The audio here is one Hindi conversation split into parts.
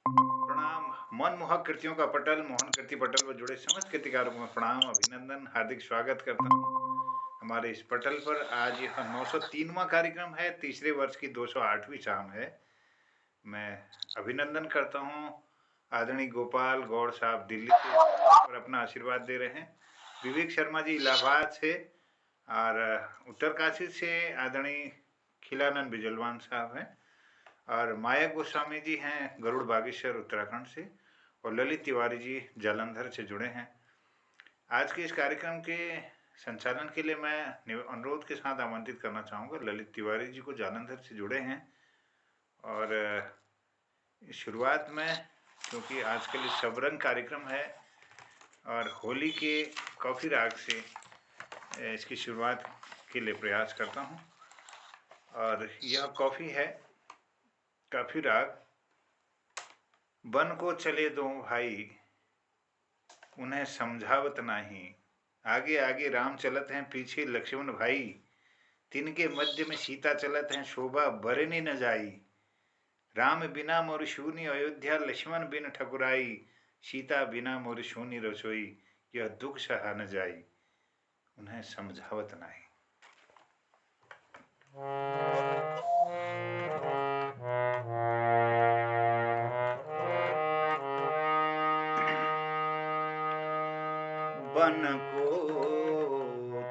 प्रणाम। मनमोहक कृतियों का पटल, मोहन कृति पटल पर जुड़े समस्त कृतिकारों को मैं प्रणाम, अभिनंदन, हार्दिक स्वागत करता हूँ। हमारे इस पटल पर आज यह 903वां कार्यक्रम है, तीसरे वर्ष की 208वीं शाम है। मैं अभिनंदन करता हूँ आदरणीय गोपाल गौड़ साहब दिल्ली से पर अपना आशीर्वाद दे रहे हैं। विवेक शर्मा जी इलाहाबाद से और उत्तरकाशी से आदरणीय खिलानंद बिजलवान साहब हैं और माया गोस्वामी जी हैं गरुड़ बागेश्वर उत्तराखंड से और ललित तिवारी जी जालंधर से जुड़े हैं। आज के इस कार्यक्रम के संचालन के लिए मैं अनुरोध के साथ आमंत्रित करना चाहूँगा ललित तिवारी जी को, जालंधर से जुड़े हैं। और शुरुआत में, क्योंकि आजकल इस शबरंग कार्यक्रम है और होली के कॉफ़ी राग से इसकी शुरुआत के लिए प्रयास करता हूँ। और यह कॉफ़ी है काफी राग। बन को चले दो भाई, उन्हें समझावत नाही, आगे आगे राम चलत हैं, पीछे लक्ष्मण भाई, तिनके मध्य में सीता चलत हैं, शोभा बरनी न जाई। राम बिना मोर शूनी अयोध्या, लक्ष्मण बिन ठकुराई, सीता बिना मोर शूनी रसोई, यह दुख सहा न जाई, उन्हें समझावत नाही। बन को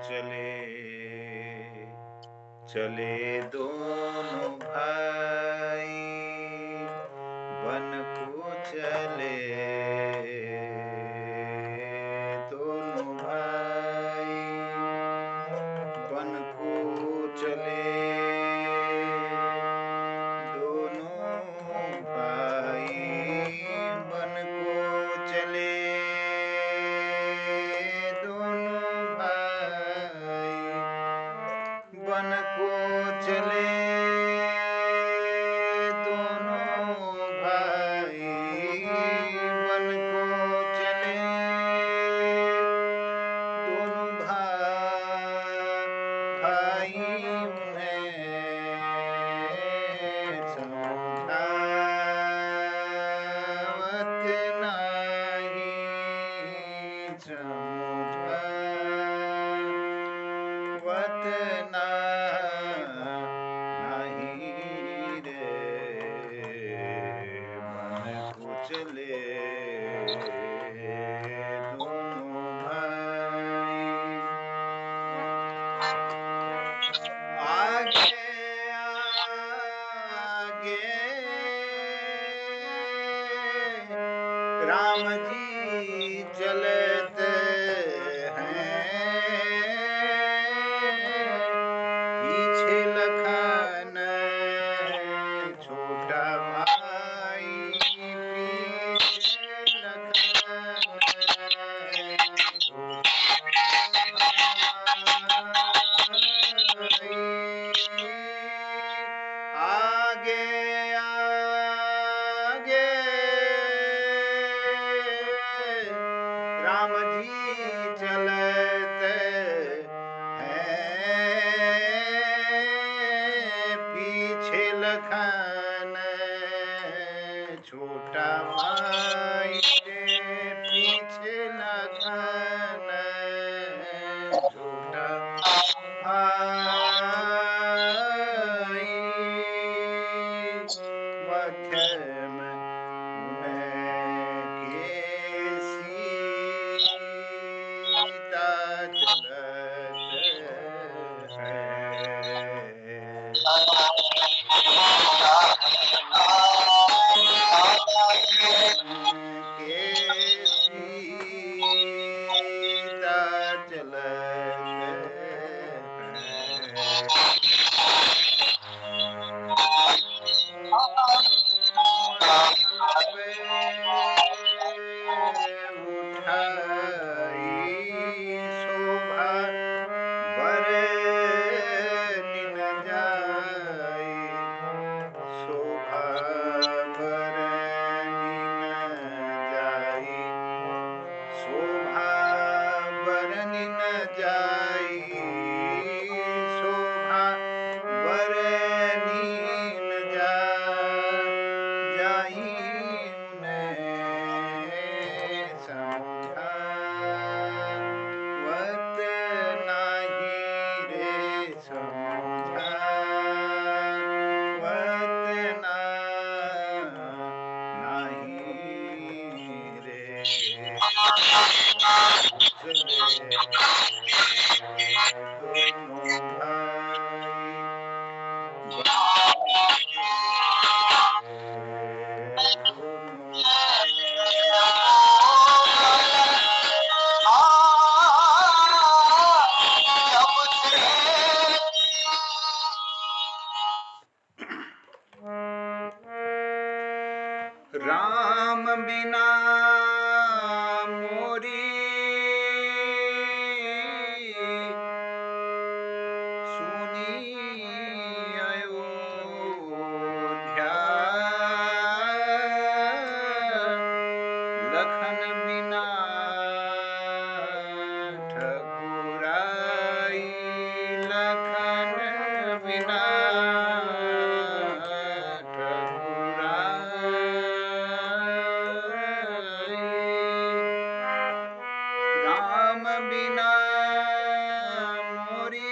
चले दोनों भाई, बन को चले दोनों भाई, बन को चले दोनों भाई, बन को चले बन को चले दोनों भाई, बन को चले दोनों भाई, उन्हें समझावत नाही, समझावत नाही रे। बन को चले दोनों भाई, आगे आगे राम जी चलत हैं, पीछे लखन छोटा भाई, पीछे लखन आगे आगे राम जी चलत हैं, पीछे लखन छोटा भाई रे, पीछे लखन छोटा भाई, मध्य में उनके सीता चलत के सीता चलत उठाई शोभा बरनी न जाई, शोभा बरनी न जाई, शोभा बरनी न जाई, शोभा बरनी न जाई, राम बिना मोरी सुनी अयोध्या, लखन बिना ठकुराई, लखन बिना राम बिना मोरी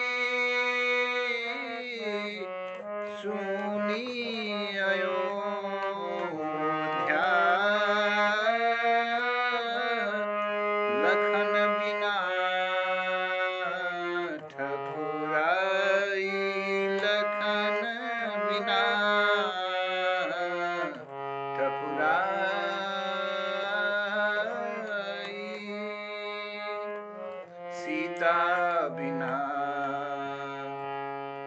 सुनी अयोध्या, लखन बिना ठकुराई, लखन बिना ठकुराई, सीता बिना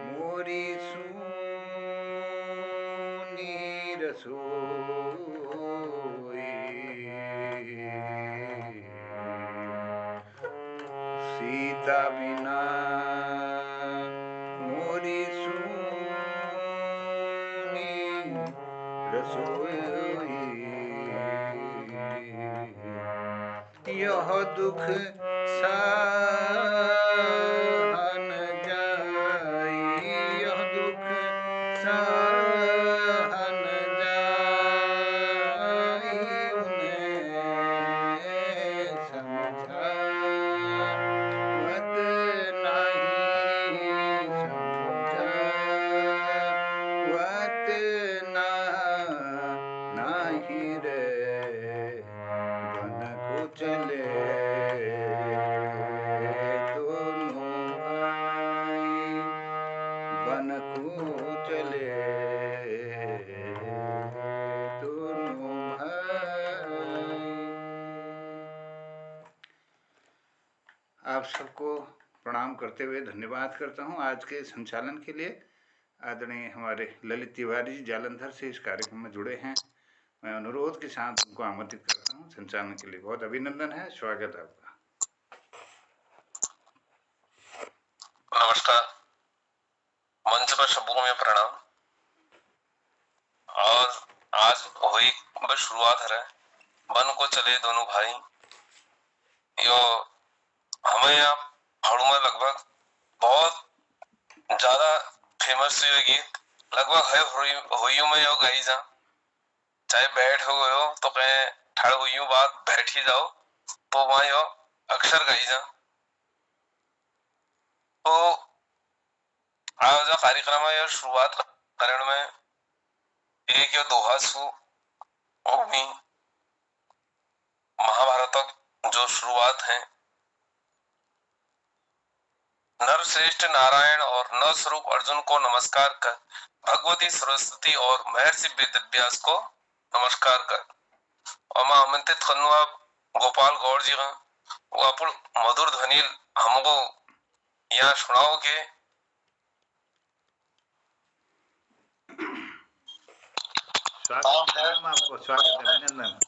मोरी सूनी रसोई, सीता बिना मोरी सूनी रसोई, यह दुख सहन जाई, यह दुख सहन जाई, उन्हें समझावत नहीं, समझावत नहीं रे, बन को चले दोनों भाई, बन को चले दोनों भाई। आप सबको प्रणाम करते हुए धन्यवाद करता हूँ आज के संचालन के लिए। आदरणीय हमारे ललित तिवारी जी जालंधर से इस कार्यक्रम में जुड़े हैं। मैं अनुरोध के साथ उनको आमंत्रित करता हूँ संचालन के लिए। बहुत अभिनंदन है, स्वागत है आपका। नमस्कार, मंच पर सबको में प्रणाम। और आज वही बस शुरुआत है, बन को चले दोनों भाई। यो हमें यहाँ भाड़ू में लगभग बहुत ज्यादा फेमस ये गीत लगभग है हुइयों में यो गई जा, चाहे बैठ हो गयो तो कहे ठड़ हुइयों बात बैठ ही जाओ, तो वहां यो अक्सर गई जा। तो आज कार्यक्रम में शुरुआत करण में एक यो दोहा सु महाभारत जो शुरुआत है, नर श्रेष्ठ नारायण और नर स्वरूप अर्जुन को नमस्कार कर, भगवती सरस्वती और महर्षि वेदव्यास को नमस्कार कर, और मैं आमंत्रित करूंगा गोपाल गौड़ जी का, वो अपन मधुर ध्वनि हमको यहाँ सुनाओगे। स्वागत है आपको, स्वागत है, अभिनंदन।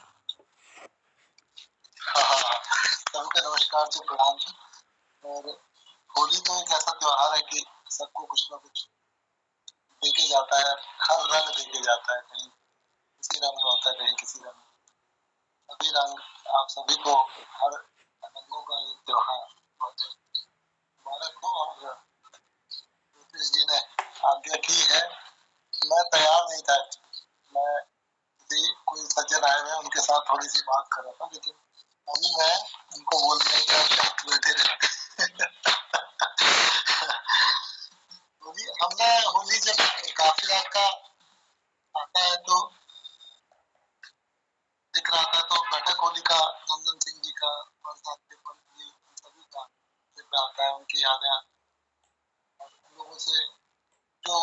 सबको नमस्कार जी, प्रणाम जी। और होली तो एक ऐसा त्योहार है कि सबको कुछ ना कुछ देके जाता है, हर रंग देके जाता है, कहीं किसी रंग में होता है, कहीं किसी रंग में। सभी रंग आप सभी को हर रंगों का ये त्योहार मुबारक हो। और ज्योतिष जी ने आज्ञा की है, मैं तैयार नहीं था, मैं कोई सज्जन आए हुए उनके साथ थोड़ी सी बात कर रहा था, लेकिन अभी मैं उनको बोलने का बैठे रहे। हमने होली जब काफी रात का आता है तो दिख रहा था, तो बैठक होली का यादें और लोगों से जो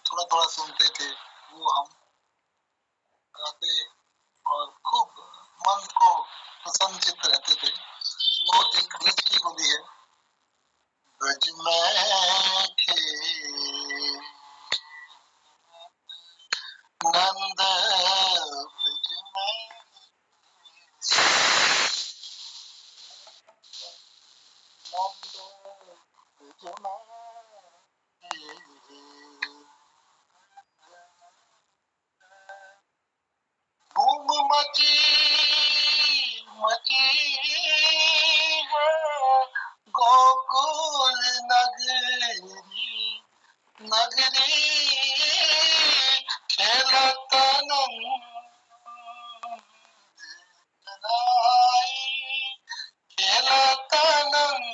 थोड़ा थोड़ा सुनते थे वो हम गाते और खूब मन को प्रसन्नचित्त रहते थे। वो एक ब्रज की होली है। ब्रज में खे नंद ब्रज में नंद ब्रज में धूम मची मची है गोकुल नगरी नगरी खेलत नंदलाई खेलत नंदलाई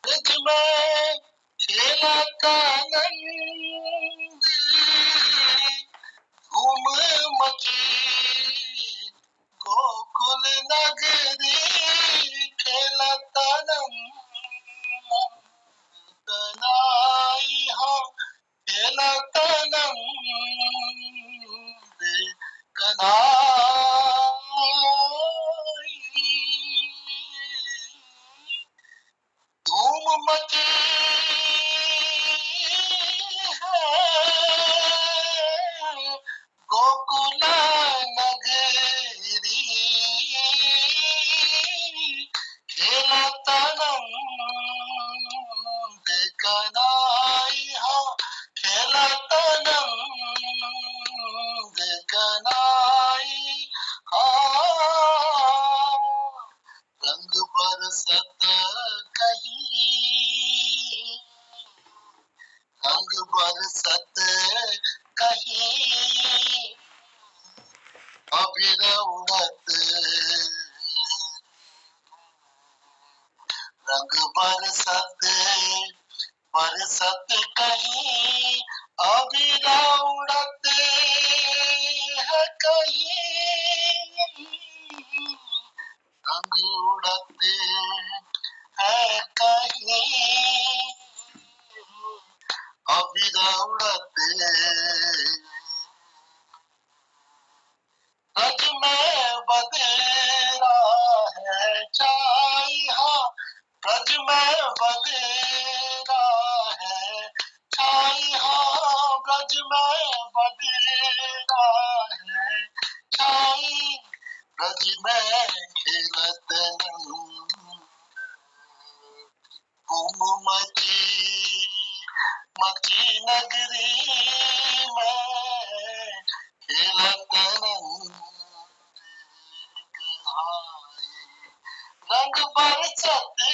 ब्रज में खेलत नंद धूम मची गोकुल नगरी खेलत नंदलाई हो खेलत नंद कन्हाई धूम मची है गोकुल नगरी खेलत नंद कन्हाई हो खेलत नंद कन्हाई हाँ रंग बरसत कहीं रंग बरसत कहीं अबीर उड़त रंग बरसत बरसत कहीं अबीर उड़त है कहीं रंग उड़ते है कहीं अबीर उड़ते ब्रज में बदेरा है छाई हाँ ब्रज में बदेरा है छाई हाँ ब्रज में बदेरा है छाई ब्रज में खेलत घूम मची मची नगरी में खेलत रंग बरसते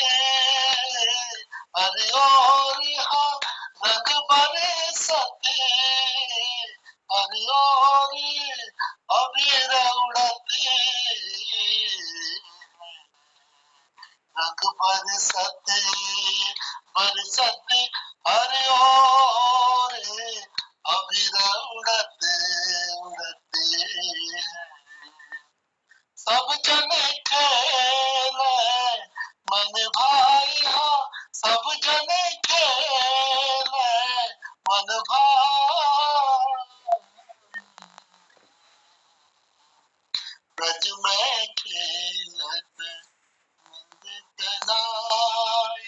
अरे और हाँ रंग बरसते अरे और अबीर उड़ते रंग बरसते बरसते अरे और अबीर उड़ते उड़ते सब जने खेले मन भाई हाँ सब जने खेले मन भाई ब्रज में खेलत नंद कन्हाई।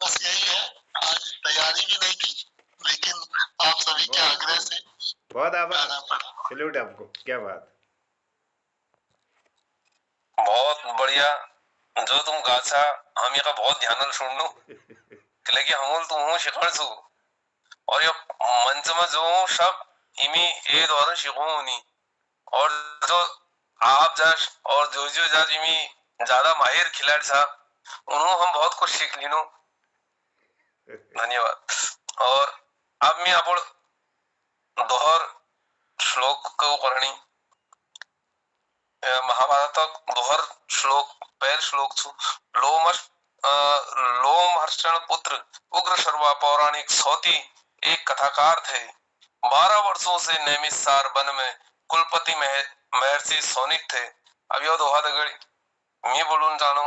बस यही है। आज तैयारी भी नहीं की लेकिन आप सभी के आग्रह से बहुत आभार गाना पड़ा। सैल्यूट आपको क्या बात बहुत बढ़िया जो तुम गाछा हम ये का बहुत ध्यान सुन लो कि हम तुम हो शिखर सु और ये मंच में जो सब इमी ए द्वारा शिखो नहीं और जो आप जा और जो जा इमी ज्यादा माहिर खिलाड़ी था उन्होंने हम बहुत कुछ सीख लिनो धन्यवाद। और अब मैं आप दोहर श्लोक को करनी महाभारत दोहर श्लोक पहल श्लोक छु लोमहर्षण पुत्र उग्र सर्वा पौराणिक सौती एक कथाकार थे 12 वर्षों से नैमिषार वन में कुलपति महर्षि सौनिक थे। अब यो दोहा दगड़ी मी बोलून जानो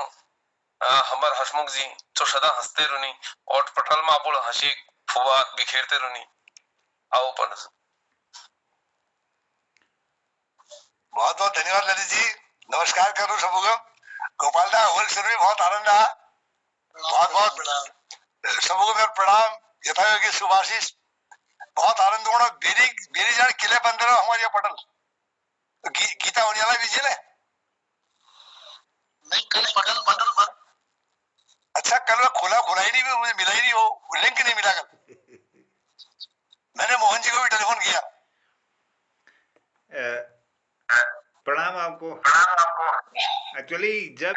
हमर हसमुख जी तो सदा हंसते रुनी और पटल में आपुल हंसी फुवार बिखेरते रुनी। आओ पर बहुत बहुत धन्यवाद ललित जी। नमस्कार करूं सबको। गोपाल दा होल सुन भी बहुत आनंद आया। बहुत बहुत सबको मेरा प्रणाम यथायोगी सुभाषिष। बहुत आनंद होना बेरी बेरी जान किले बंदर हमारे पटल गीता होने वाला भी जिले नहीं कल पटल बंदर बन। अच्छा कल मैं खोला ही नहीं, मुझे मिला ही नहीं, वो लिंक नहीं मिला कल। मैंने मोहन जी को भी टेलीफोन किया। प्रणाम आपको। एक्चुअली जब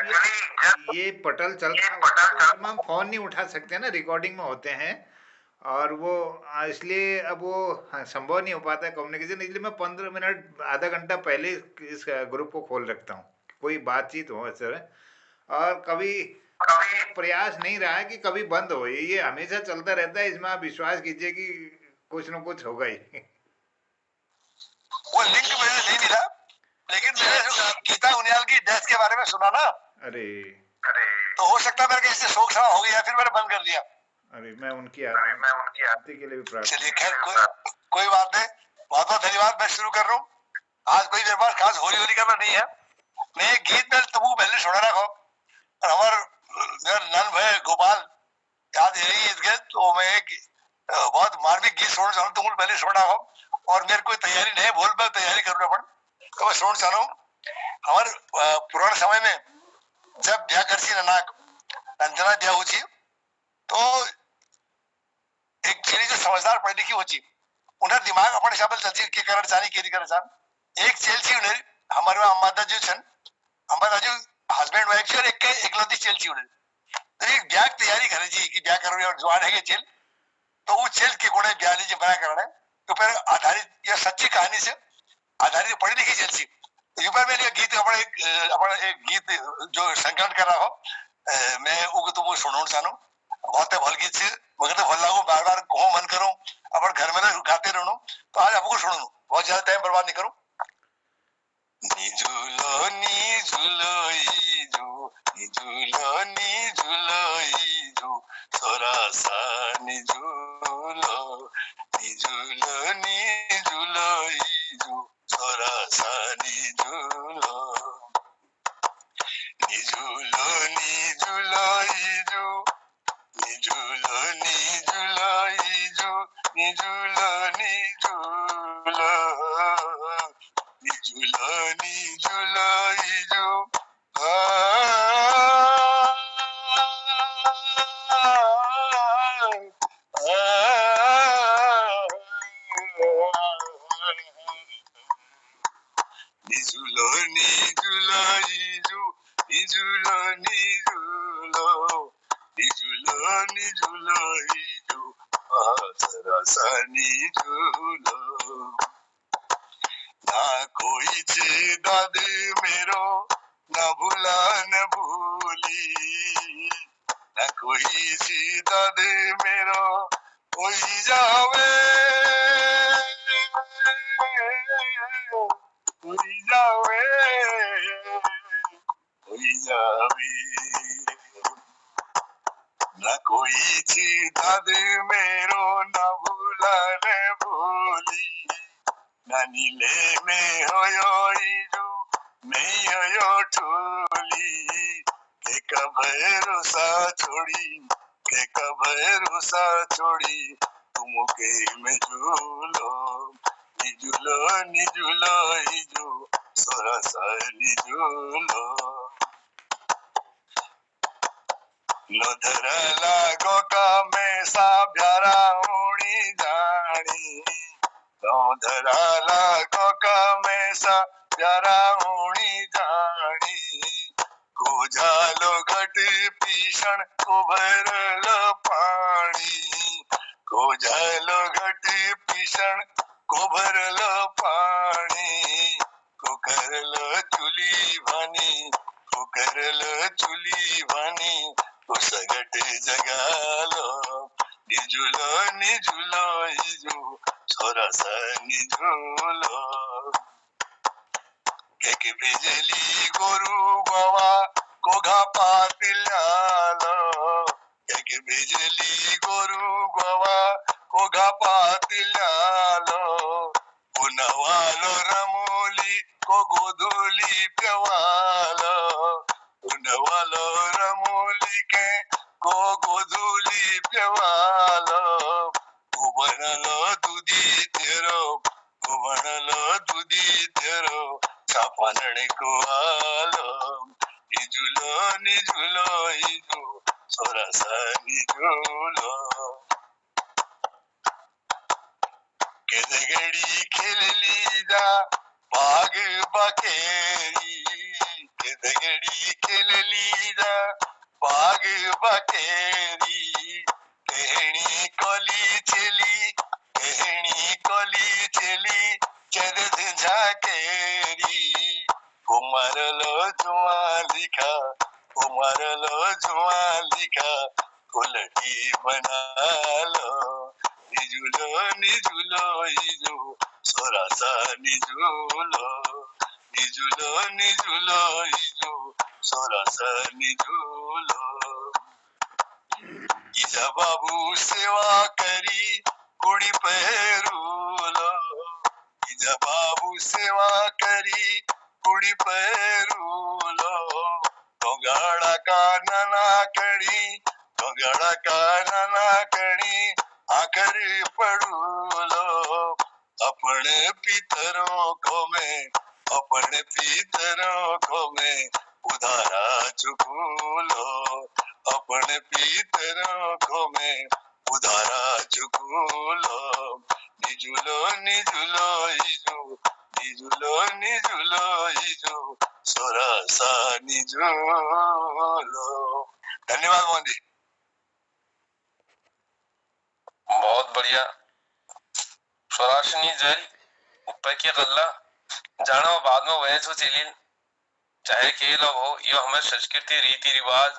ये पटल चल रहा है तो हम फोन नहीं उठा सकते ना, रिकॉर्डिंग में होते हैं और वो इसलिए अब वो संभव नहीं हो पाता है कम्युनिकेशन। इसलिए मैं 15 मिनट आधा घंटा पहले इस ग्रुप को खोल रखता हूँ, कोई बातचीत हो इस तरह। और कभी प्रयास नहीं रहा है कि कभी बंद हो, ये हमेशा चलता रहता है। इसमें आप विश्वास कीजिए कि कुछ न कुछ होगा ही। वो लिंक मुझे नहीं मिला, लेकिन मैंने गीता उनियाल की डेथ के बारे में सुना ना। अरे तो हो सकता है मेरे इससे शोक सभा हो गया, फिर मैंने बंद कर दिया। अरे मैं उनकी आरती के लिए भी प्रार्थना। चलिए खैर कोई बात नहीं। बहुत बहुत धन्यवाद। मैं शुरू कर रहा हूँ। आज कोई मेरे पास खास होली होली करना नहीं है। मैं एक गीत में तुमको पहले सुना रखो और हमारे मेरा नन भाई गोपाल याद यही इस गीत तो मैं एक बहुत मार्मिक गीत सुनना चाहूँ। तुमको पहले सुना रखो और मेरे कोई तैयारी नहीं, बोल मैं तैयारी करूँ अपन तो मैं सुनना चाहूँ। हमारे पुराने समय में जब ब्याह करसी नाक अंजना ब्याह हुई तो एक चीनी जो समझदार पढ़ी लिखी होची उन्हें दिमाग अपने हिसाब से चलती के करना चाहनी के नहीं करना चाह। एक चेल थी उन्हें हमारे अम्मा दाजू छन, अम्मा दाजू हस्बैंड वाइफ और एक एकलौती चेल थी उन्हें। तो एक ब्याह तैयारी करे जी कि ब्याह करो और जवान है ये चेल, तो वो चेल के कोने ब्याह लीजिए बना करना है तो फिर आधारित या सच्ची कहानी से आधारित पढ़ी लिखी चेल थी। यूपर में गीत अपना एक गीत जो संकलन कर रहा हो मैं वो तुमको सुनो चाहूँ। बहुत भल गीत से मगर तो भल लागू बार बार कहो मन करूं अपन घर में गाते रहूं तो आज आपको सुनो बहुत ज्यादा टाइम बर्बाद नहीं करूं। निजुलो निजुलो इजो निजुलो निजुलो इजो सोरासा निजुलो निजुलो निजुलो इजो सोरासा निजुलो निजुलो निजुलो इजो निजुलो निजुलो इजो निजुलो निजुलो निजुलो निजुलो इजो निजुलो निजुलो इजो निजुलो निजुलो निजुलो निजुलो इजो सरसा निजुलो ना कोई दाद मेरो न भूला न भूली न कोई दाद मेरो कोई जावे कोई जावे कोई जावे न कोई दाद मेरो न भूला न भूली नानीले में होयो इजो नहीं होयो ठोली के भरोसा छोड़ी के भरोसा छोड़ी तुम के में झूलो निजुलो निजुलो इजो सोरसा निजुलो नोधर लागो का में सा प्यारा होनी जानी नोधरा लागो का में सा प्यारा होनी जानी को झालो घट पीषण को भरलो पानी को झालो घट पीषण को भरलो पानी को करलो चुली भानी को करलो चुली भानी को सगट जगालो निजुलो निजुलो इजो सोरसनी झूलो एक बिजली गोरु गवा कोघा पातिल्यालो एक बिजली गोरु गवा कोघा पातिल्यालो उनवालो रमोली को गोधुली प्यवालो उनवालो रमोली के को गोधुली प्यवालो उबनलो दुधी तेरो उबनलो दुधी तेरो सापनने को आलो निजुलो इजु सोरसा निजुलो केदगड़ी खेल लीजा बाग बकेरी केदगड़ी खेल लीजा बाग बकेरी कहनी कली चली चरद झाकेरी कुमारलो जुआ लिखा कुलटी बनालो निजुलो इजु सोरसा निजुलो इजु सोरसा निजुलो इजा बाबू सेवा करी कुड़ी पहरूलो इजा बाबू सेवा करी कुड़ी पहरूलो टोगाड़ा का नाना कड़ी आकर पड़ूलो अपने पितरों को मैं उधारा चुकूलो अपने पितरों को मैं उधारा चुकूलो निजुलो इजु सोरसा निजुलो। धन्यवाद मोहन जी। बहुत बढ़िया। स्वराशनी जय पैकी गल्ला जानो बाद में वह सो चलिल चाहे के लोग हो यो हमें संस्कृति रीति रिवाज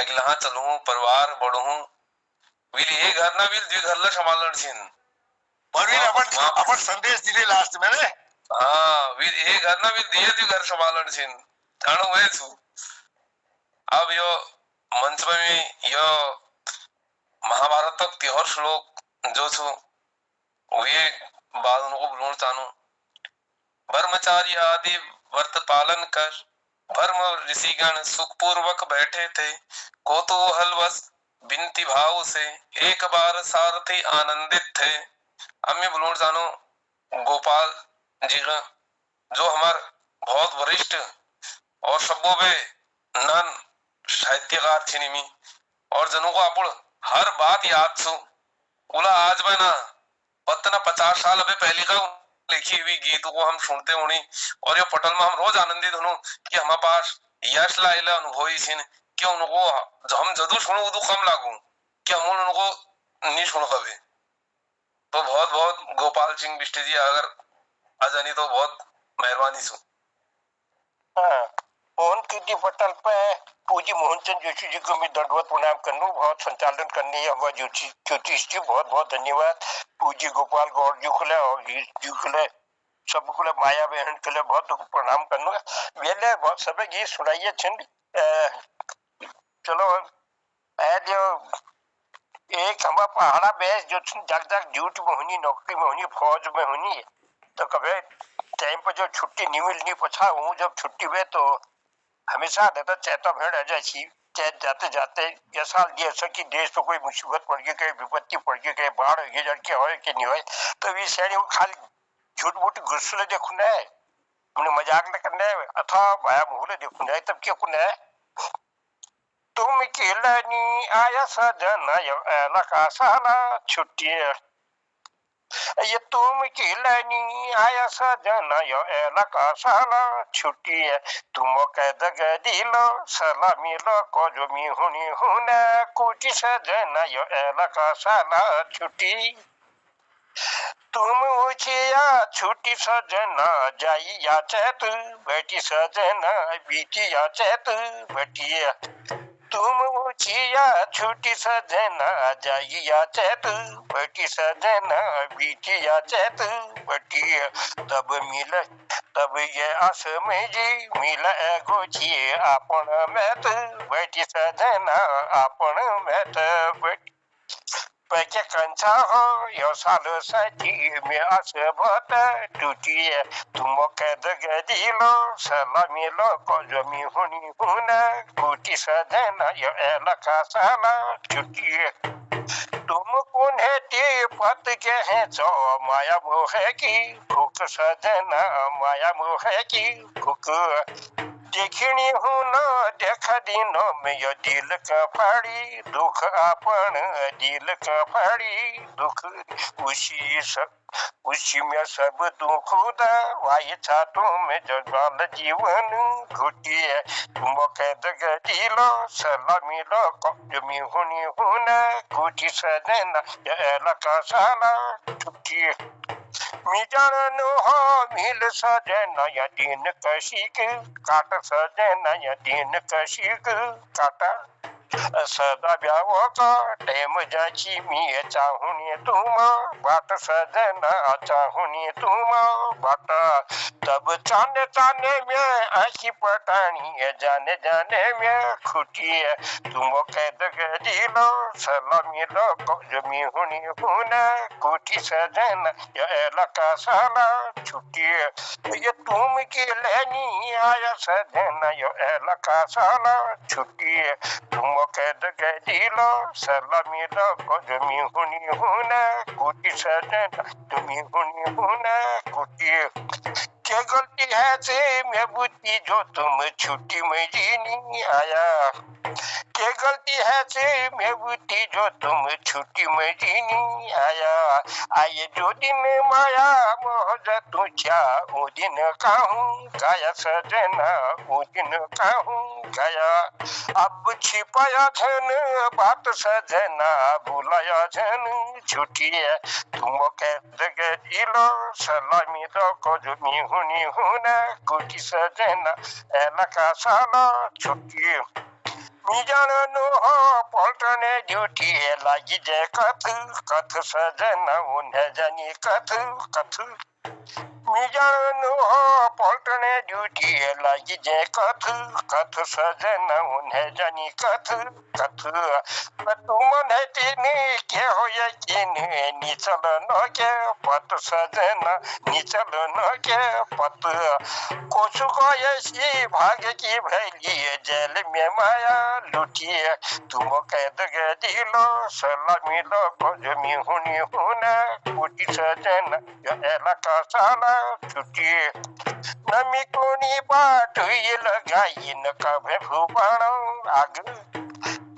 अगला चलूं परिवार बढ़ूं विल ये घर ना विल द्वि घर ला संभालन छिन और विल अपन संदेश दिले लास्ट में रे हाँ विल ये घर ना विल दिए द्वि घर संभालन छिन जानो वह सो अब यो मंच में यो महाभारत तक त्योहार श्लोक जो छो वे बाद उनको बोलना चाहूं ब्रह्मचारी आदि व्रत पालन कर ब्रह्म ऋषिगण सुखपूर्वक बैठे थे कौतूहलवश बिनती भाव से एक बार सारथी आनंदित थे। अब मैं बोलना चाहूं गोपाल जी का जो हमारे बहुत वरिष्ठ और सबों में नन साहित्यकार छिनिमी और जनों को आपण हर बात याद छू उला आज में ना पतना 50 साल अबे पहले का लिखी हुई गीतों को हम सुनते होनी और ये पटल में हम रोज आनंदित होनो कि हमारे पास यश लाइला अनुभवी छिन कि उनको हम जदू सुनो उदू कम लागू कि हम उनको नहीं सुन कभी। तो बहुत बहुत गोपाल सिंह बिष्ट जी अगर आजानी तो बहुत मेहरबानी सु। मोहन कीर्ति पटल पे पूज्य मोहनचंद जोशी जी को मैं दंडवत प्रणाम करनू बहुत संचालन करनी है हमारा ज्योतिष जी बहुत बहुत धन्यवाद। पूज्य गोपाल गौड़ जी को और जी को सब को माया बहन के लिए बहुत प्रणाम करनू वेले बहुत सब गीत सुनाइए छिन चलो जो एक हमारा पहाड़ा बेस जो जग जग ड्यूटी में होनी नौकरी में होनी फौज में होनी तो कभी टाइम पर जो छुट्टी नहीं मिलनी पछा हूँ जब छुट्टी में तो हमेशा रहता चैता भेड़ आ जाए चैत जाते जाते ये साल ये ऐसा कि देश पे कोई मुसीबत पड़ गई कहीं विपत्ति पड़ गई कहीं बाढ़ हो गई जड़के हो कि नहीं हो तो ये शहरी खाली झूठ मूठ घुसले देखना है हमने मजाक न करना है अथा भाया मुहले देखना है तब क्या कुना है तुम केलनी आया सजना एला का साला छुट्टी ये तुम केलनी आया सजना एला का साला छुट्टी है तुम कैद दिलो सलामी लो को जो मी हुनी हुना कुटी सजना एला का साला छुट्टी तुम उचिया छुट्टी सजना जाई या चैत बैठी सजना बीती या चैत बैठिया तुम गोचिया छुटी सजना जाइया चैत बटी सजना बीटिया चैत बटी तब मिल तब ये आस में जी मिल गोची आपण मैत बटी सजना आपण मैत बटी पैके कंचा हो यो सालो सजी में आस भत टूटी तुम कैद गदिलो सलामी लो को जमी हुनी हुना कुटी सजना यो एलका साला टूटी तुम कौन है टी पत के हैं चो माया मोह की भूख सजना माया मोह की भूख देखनी हूँ न देखा दिनों में यो दिल का फाड़ी दुख अपन दिल का फाड़ी दुख उसी में सब दुख वाई छातों में जल जीवन घुटी है तुम कैद गदिलो सलामी लो जमी हुनी हुना कुटी सजना एलका साला छुट्टी मिजान हो मिल सजना या दिन कशिक काट सजना या दिन कशिक काटा सदा ब्याह का टाइम जाची मी चाहूनी तुम बाट सजना चाहूनी तुम बाट तब चाने चाने में आखी पटानी जाने जाने में खुटी तुम कैद गदिलो सलामी लो जमी हुनी हुना कुटी सजना या एलका साला छुट्टी ये तुम के लेनी आया सजना या एलका साला छुट्टी तुम कैद गदिलो सलामी लो जमी हुनी हुना कुटी सजना जमी हुनी हुना कुटी क्या गलती है से मैं बुद्धि जो तुम छुट्टी में जीनी आया क्या गलती है से मैं बुद्धि जो तुम छुट्टी में जीनी आया आए जो दिन माया मोह तू क्या वो दिन कहूँ गाया सजना वो दिन कहूँ गाया अब छिपाया धन बात सजना बुलाया धन छुट्टी है तुम कैद गदिलो सलामी लो को जमी हुनी हुना कुटी सजना एलका साला छुट्टी मिजान हो पलटने ड्यूटी लागी जे कथ सजना उन्हें जानी कथ मिजान हो पलटने ड्यूटी लागी जे कथ सजना उन्हें जानी कथ तुम है तीन के हो यकीन निचल न के पत सजना निचल न के पत कोसु को ऐसी भाग्य की भैली जेल में माया लुटी तुम कैद गदिलो सलामी लो जमी हुनी हुना कुटी सजना एलका साला छुट्टी नमी कोनी बाट लगाई न कभे भूपाणो आग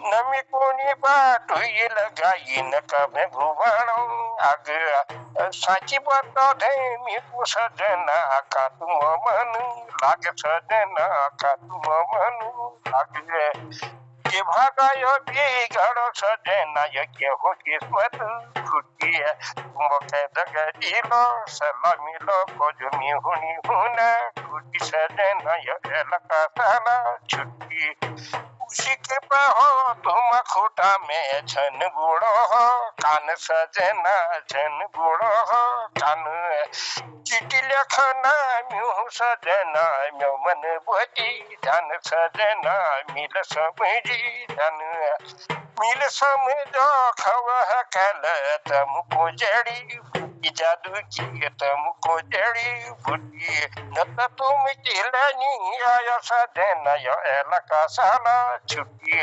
नमी कोनी बाट लगाई न कभे भूपाणो आग साची बात धैमी सजना का तुम मन लाग सजना का तुम मन लाग के भागायो बिगड़ो सजना ये हो किस्मत छुट्टी है तुम कैद गदिलो सलामी लो को जमी हुनी हुना कुटी सजना ये एलका साला छुट्टी उसी के हो तुम खूटा में छन गुड़ो हो कान सजना छन गुड़ो हो कान चिट्ठी लिखना म्यूँ सजना म्यूँ मन बोती धन सजना मिल समझी धन मिल समझो खवह कल तुमको जड़ी जादू की तुमको जड़ी बूटी न तो तुम चिलनी आया सजना यो एलका साला छुट्टी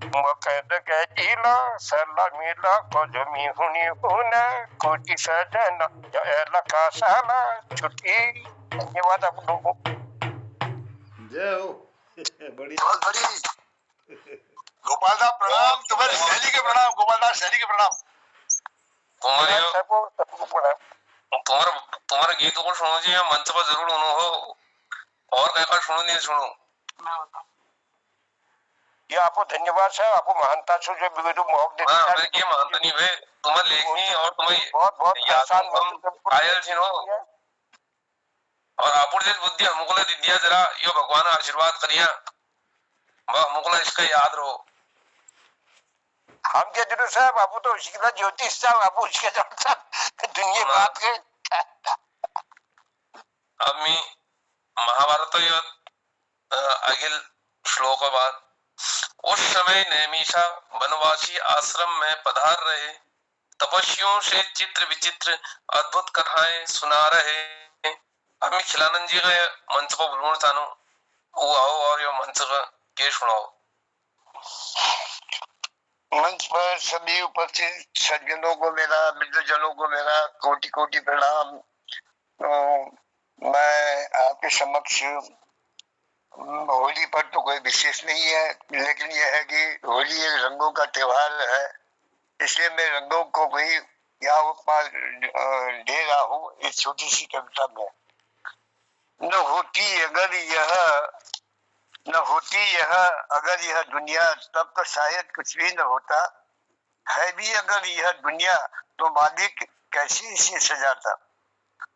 तुम कैद गदिलो सलामी लो को जमी हुनी हुना कुटी सजना यो एलका साला छुट्टी। धन्यवाद आप लोगों को। जय हो। बढ़िया बहुत बड़ी गोपाल दास प्रणाम, तुम्हारे शैली के प्रणाम, गोपाल दास शैली के प्रणाम। तुम्हारे गीतों को सुनो जी, मंच पर जरूर सुनो हो, और कहीं सुनो नहीं सुनो। ये आपको धन्यवाद सर, आपको महानता से जो वीडियो मौक देते हैं। मैं ये मानता नहीं भाई, तुम्हारे लेखनी और तुम्हारी बहुत आसान कायल छी नो, और आपुर जिस बुद्धि हमको ले दिया जरा, यो भगवान आशीर्वाद करिया, वह हमको इसका याद रहो। हम के जरूर साहब बाबू तो उसकी ज्योतिष साहब बाबू उसके दुनिया बात के आम्ही महाभारत अखिल श्लोकवाद उस समय नैमिषा वनवासी आश्रम में पधार रहे तपस्वियों से चित्र विचित्र अद्भुत कथाएं सुना रहे। अम्मी खिलानंद जी का मंच पर बुलवाना चाहूं वो आओ और यो मंच के सुनाओ। मंच पर सभी उपस्थित सज्जनों को मेरा, वृद्धजनों को मेरा कोटि कोटि प्रणाम। मैं आपके समक्ष होली पर तो कोई विशेष नहीं है, लेकिन यह है कि होली एक रंगों का त्योहार है, इसलिए मैं रंगों को भी यहाँ ऊपर दे रहा हूँ इस छोटी सी कविता में। न होती अगर यह दुनिया, तब तो शायद कुछ भी न होता। है भी अगर यह दुनिया, तो मालिक कैसे इसे सजाता।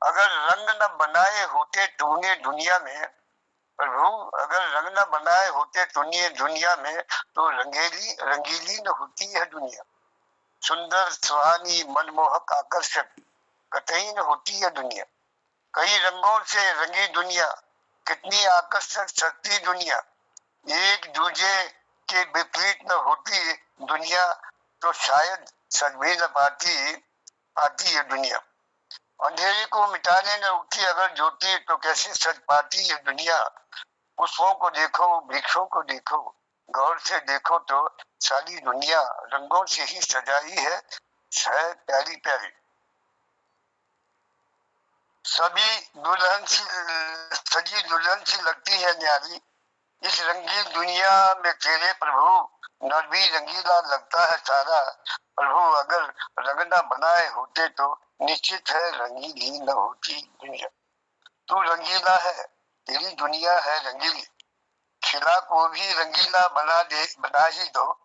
अगर रंग न बनाए होते तूने दुनिया में, प्रभु अगर रंग न बनाए होते तूने दुनिया में, तो रंगीली न होती यह दुनिया। सुंदर सुहानी मनमोहक आकर्षक कतई न होती यह दुनिया। कई रंगों से रंगी दुनिया, कितनी आकर्षक सस्ती दुनिया। एक दूजे के विपरीत न होती दुनिया, तो शायद सज भी न पाती ये दुनिया। अंधेरे को मिटाने न उठी अगर ज्योति, तो कैसे सज पाती ये दुनिया। पुष्पों को देखो, वृक्षों को देखो, गौर से देखो तो सारी दुनिया रंगों से ही सजाई है प्यारी प्यारी। सजी दुल्हन सी लगती है न्यारी। इस रंगीन दुनिया में तेरे प्रभु नर भी रंगीला लगता है सारा। प्रभु अगर रंग न बनाए होते तो निश्चित है रंगीली न होती दुनिया। तू रंगीला है, तेरी दुनिया है रंगीली। खिला को भी रंगीला बना ही दो,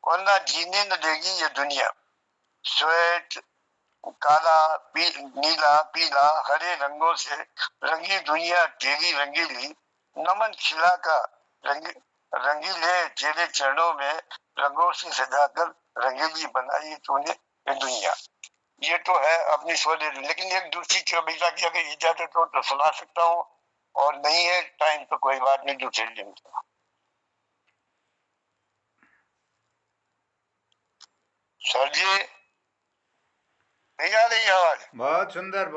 वरना जीने न देगी ये दुनिया। श्वेत काला नीला पीला हरे रंगों से रंगी दुनिया तेरी रंगीली। नमन खिला का रंगीले तेरे चरणों में, रंगों से सजाकर रंगीली बनाई तूने ये दुनिया। ये तो है अपनी स्वदेश, लेकिन एक दूसरी कविता की अगर इजाजत हो तो सुना सकता हूँ, और नहीं है टाइम तो कोई बात नहीं, दूसरे दिन। सर जी नहीं आ रही आवाज? बहुत सुंदर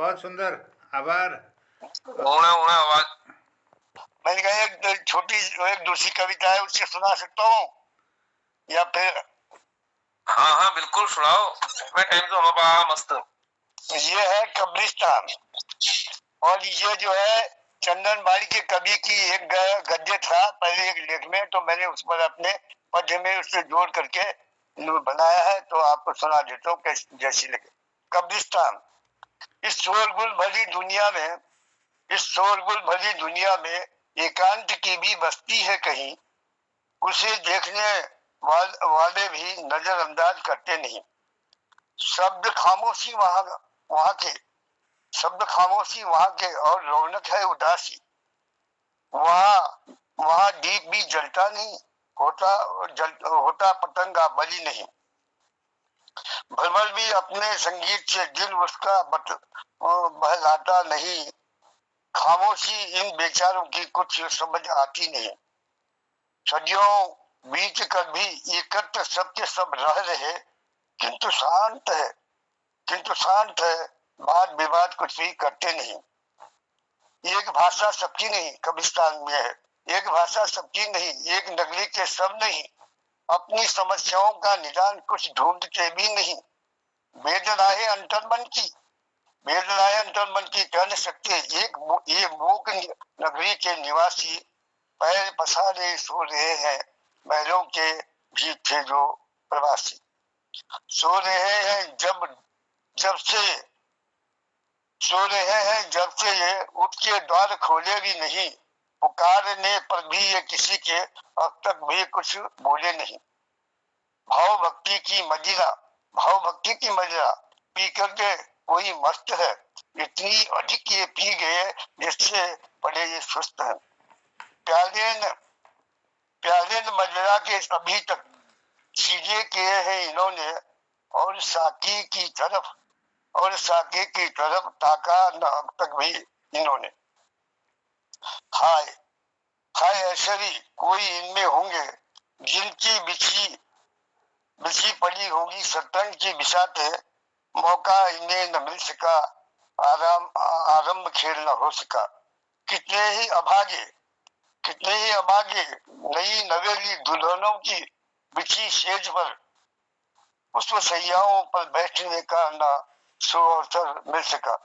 आभार। आवाज मैंने कहा एक छोटी एक दूसरी कविता है उससे सुना सकता हूँ या फिर? हाँ बिल्कुल सुनाओ, मैं टाइम तो हमारा मस्त। ये है कब्रिस्तान, और ये जो है चंदन बाड़ी के कवि की एक गद्य था पहले एक लेख में, तो मैंने उस पर अपने पद्य में उससे जोड़ करके बनाया है, तो आपको सुना देता हूँ जैसी लगे। कब्रिस्तान। इस शोरगुल भरी दुनिया में एकांत की भी बस्ती है कहीं। उसे देखने वाले भी नजरअंदाज करते नहीं। शब्द खामोशी वहां के और रौनक है उदासी। वहां दीप भी जलता नहीं, होता पतंगा बलि नहीं। भ्रमर भी अपने संगीत से दिल उसका बहलाता नहीं। खामोशी इन बेचारों की कुछ समझ आती नहीं। सदियों बीत कर भी एकत्र सबके सब रह रहे, किंतु शांत है, वाद विवाद कुछ भी करते नहीं। एक भाषा सबकी नहीं, कब्रिस्तान में है। एक भाषा सबकी नहीं, एक नगरी के सब नहीं। अपनी समस्याओं का निदान कुछ ढूंढते भी नहीं। वेदनाएं अंतर्मन की कह न सकते। ये मूक नगरी के निवासी पैर पसारे सो रहे हैं, महलों के भी थे जो प्रवासी। सो रहे हैं जब से ये उठ के द्वार खोले भी नहीं। पुकारने पर भी ये किसी के अब तक भी कुछ बोले नहीं। भाव भक्ति की मदिरा पी करके कोई मस्त है। इतनी अधिक ये पी गए जिससे बड़े ये सुस्त है। प्याले न मदिरा के सीधे किए हैं इन्होंने, और साकी की तरफ ताका न अब तक भी इन्होंने। हाय हाय ऐश्वरी, कोई इनमें होंगे जिनकी बिछी पड़ी होगी शतरंज की बिसाते, मौका इन्हें न मिल सका, आरंभ खेल न हो सका। कितने ही अभागे नई नवेली दुल्हनों की बिछी सेज पर पुष्प सैयाओं पर बैठने का न सो अवसर मिल सका।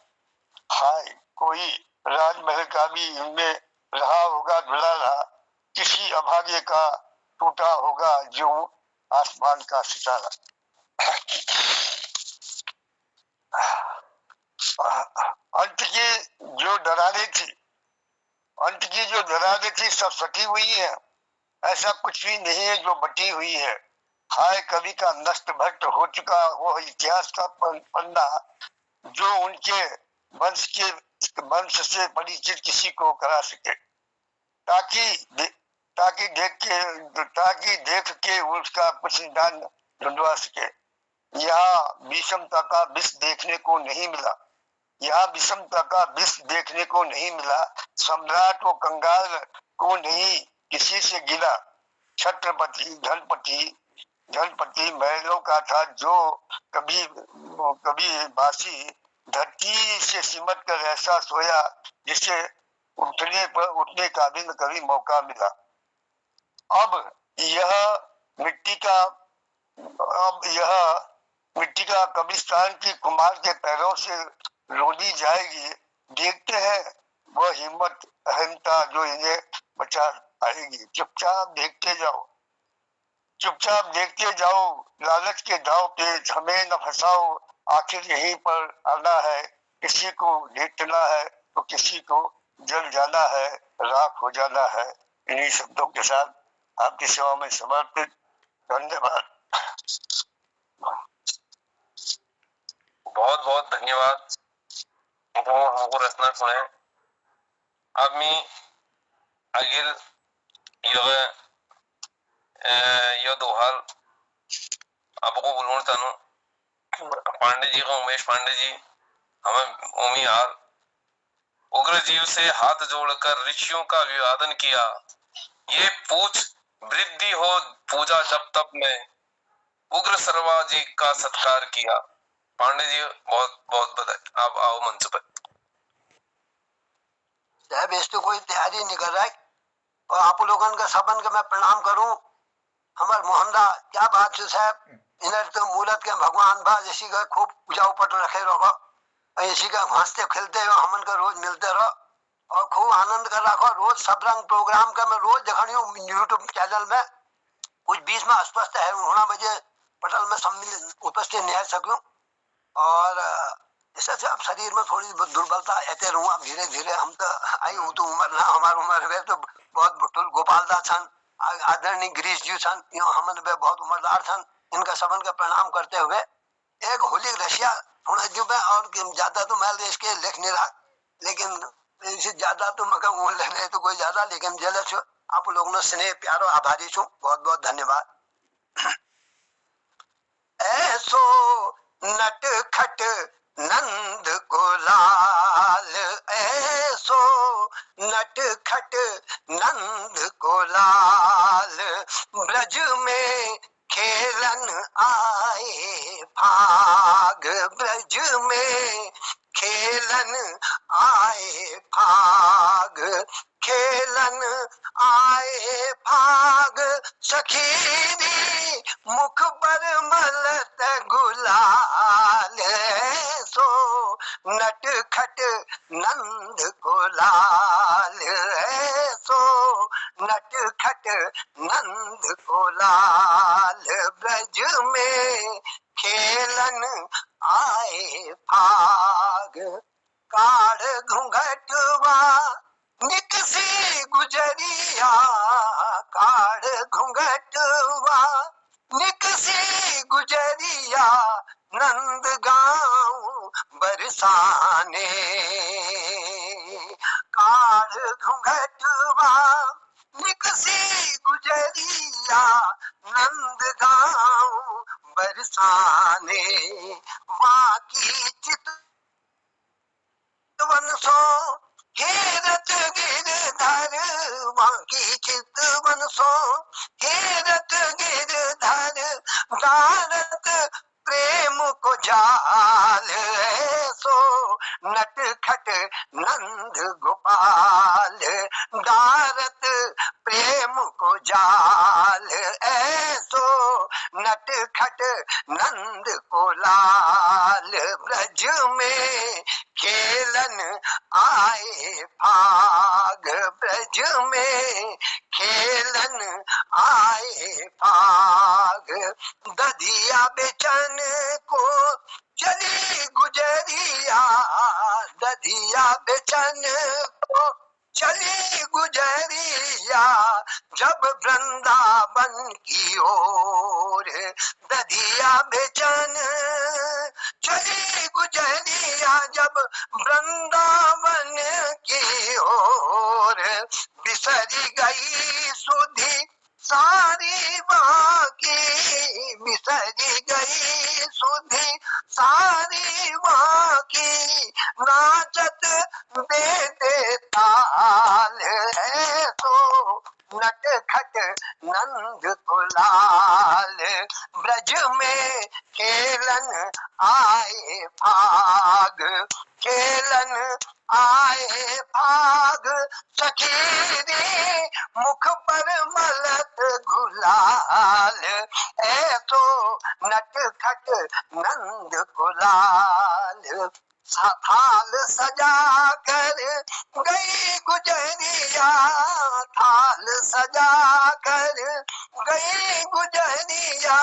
हाय कोई राजमहल का भी इनमें रहा होगा दुलारा, किसी अभागे का टूटा होगा जो आसमान का सितारा। अंत की जो दरारें थी सब सटी हुई है, ऐसा कुछ भी नहीं है जो बटी हुई है। हाय कवि का नष्ट भट्ट हो चुका वो इतिहास का पन्ना, जो उनके वंश से परिचित किसी को करा सके, ताकि देख के उसका कुछ निदान ढूंढवा सके। यहाँ विषमता का विष देखने को नहीं मिला, सम्राट व कंगाल को नहीं किसी से गिला। छत्रपति धनपति महलों का था जो कभी बासी, धरती से सिमट कर ऐसा सोया जिसे उठने का भी न कभी मौका मिला। अब यह मिट्टी का कब्रिस्तान की कुमार के पैरों से रोनी जाएगी। देखते हैं वह हिम्मता जो इन्हें बचा आएगी। चुपचाप देखते जाओ लालच के दाव पे हमें न फंसाओ, आखिर यहीं पर आना है, किसी को लेटना है तो किसी को जल जाना है, राख हो जाना है। इन्हीं शब्दों के साथ आपकी सेवा में समर्पित। धन्यवाद। बहुत बहुत धन्यवाद हमको रचना सुने। अब मी आगिल यो दोहार आपको बोलना चाहूँ। पांडे जी को, उमेश पांडे जी, हमें ओमी हाल उग्र जीव से हाथ जोड़कर ऋषियों का अभिवादन किया। ये पूछ वृद्धि हो पूजा जब तप में, उग्र सरवा जी का सत्कार किया। पांडे जी बहुत बहुत बधाई। आप आओ मंच पर। साहब इस तो कोई तैयारी नहीं कर रहा है, और आप लोगों का सबन का मैं प्रणाम करूं। हमार मोहम्मदा क्या बात है साहब, इन्हें तो मूलत के भगवान बा, इसी का खूब पूजा उपट रखे रहो, इसी का हंसते खेलते रहो, हमन का रोज मिलते रहो और खूब आनंद कर रखो। रोज सब रंग प्रोग्राम का मैं रोज देखनी हूँ यूट्यूब चैनल में। कुछ बीच में अस्वस्थ है, 9 बजे पटल में सम्मिलित उपस्थित नहीं सकूं, और इससे अब शरीर में थोड़ी दुर्बलता आते रहूं। अब धीरे धीरे हम तो आई हूँ तो उम्र ना हमारी उम्र है तो बहुत बुटुल गोपाल दास छन, आदरणीय गिरीश जी छन, यो हमन पे बहुत उम्रदार छन। इनका सबन का प्रणाम करते हुए एक होली रशिया थोड़ा जो है, और ज्यादा तो मैं देश के लिख नहीं रहा, लेकिन इससे ज्यादा तो मैं लेने तो कोई ज्यादा, लेकिन जलस आप लोगों ने स्नेह प्यारो आभारी छू, बहुत बहुत धन्यवाद। ऐसो नट खट नंद को लाल, ऐसो नट खट नंद को लाल, ब्रज में खेलन आए भाग, ब्रज में खेलन आए भाग, खेलन आए भाग, सखीरी मुख पर मलत गुलाल, सो नट खट नंद को लाल, सो नट खट नंद को लाल, ब्रज में खेलन आए भाग, काढ़ घूंघटवा निकसी गुजरिया, काढ़ घूंघटवा निकसी गुजरिया, नंद गाँव बरसाने, काढ़ घूंघटवा निकसी गुजरिया, नंद गाँव बिसाने वहाँ की चितवन सो हेरत गिरधर वहाँ की चितवन सो हेरत गिरधर गारत प्रेम को जाल ऐसो नटखट नंद गोपाल गारत प्रेम को जाल ऐसो नटखट नंद को लाल ब्रज में खेलन आए फाग ब्रज में खेलन आए फाग दधिया बेचन को चली गुजरिया दधिया बेचन को चली गुजरिया जब वृंदावन की ओर दधिया बेचन चली गुजरिया जब वृंदावन की ओर बिसरी गई सुधी सारी बाकी बिसरी गई सुधी सारी बाकी नाचत देते ताल ऐसो नटखट नंद को लाल ब्रज में खेलन आए फाग खेलन आए फाग सखीरी मुख पर मलत गुलाल ऐसो नटखट नंद को लाल थाल सजा कर गई गुजरिया थाल सजा कर गई गुजरिया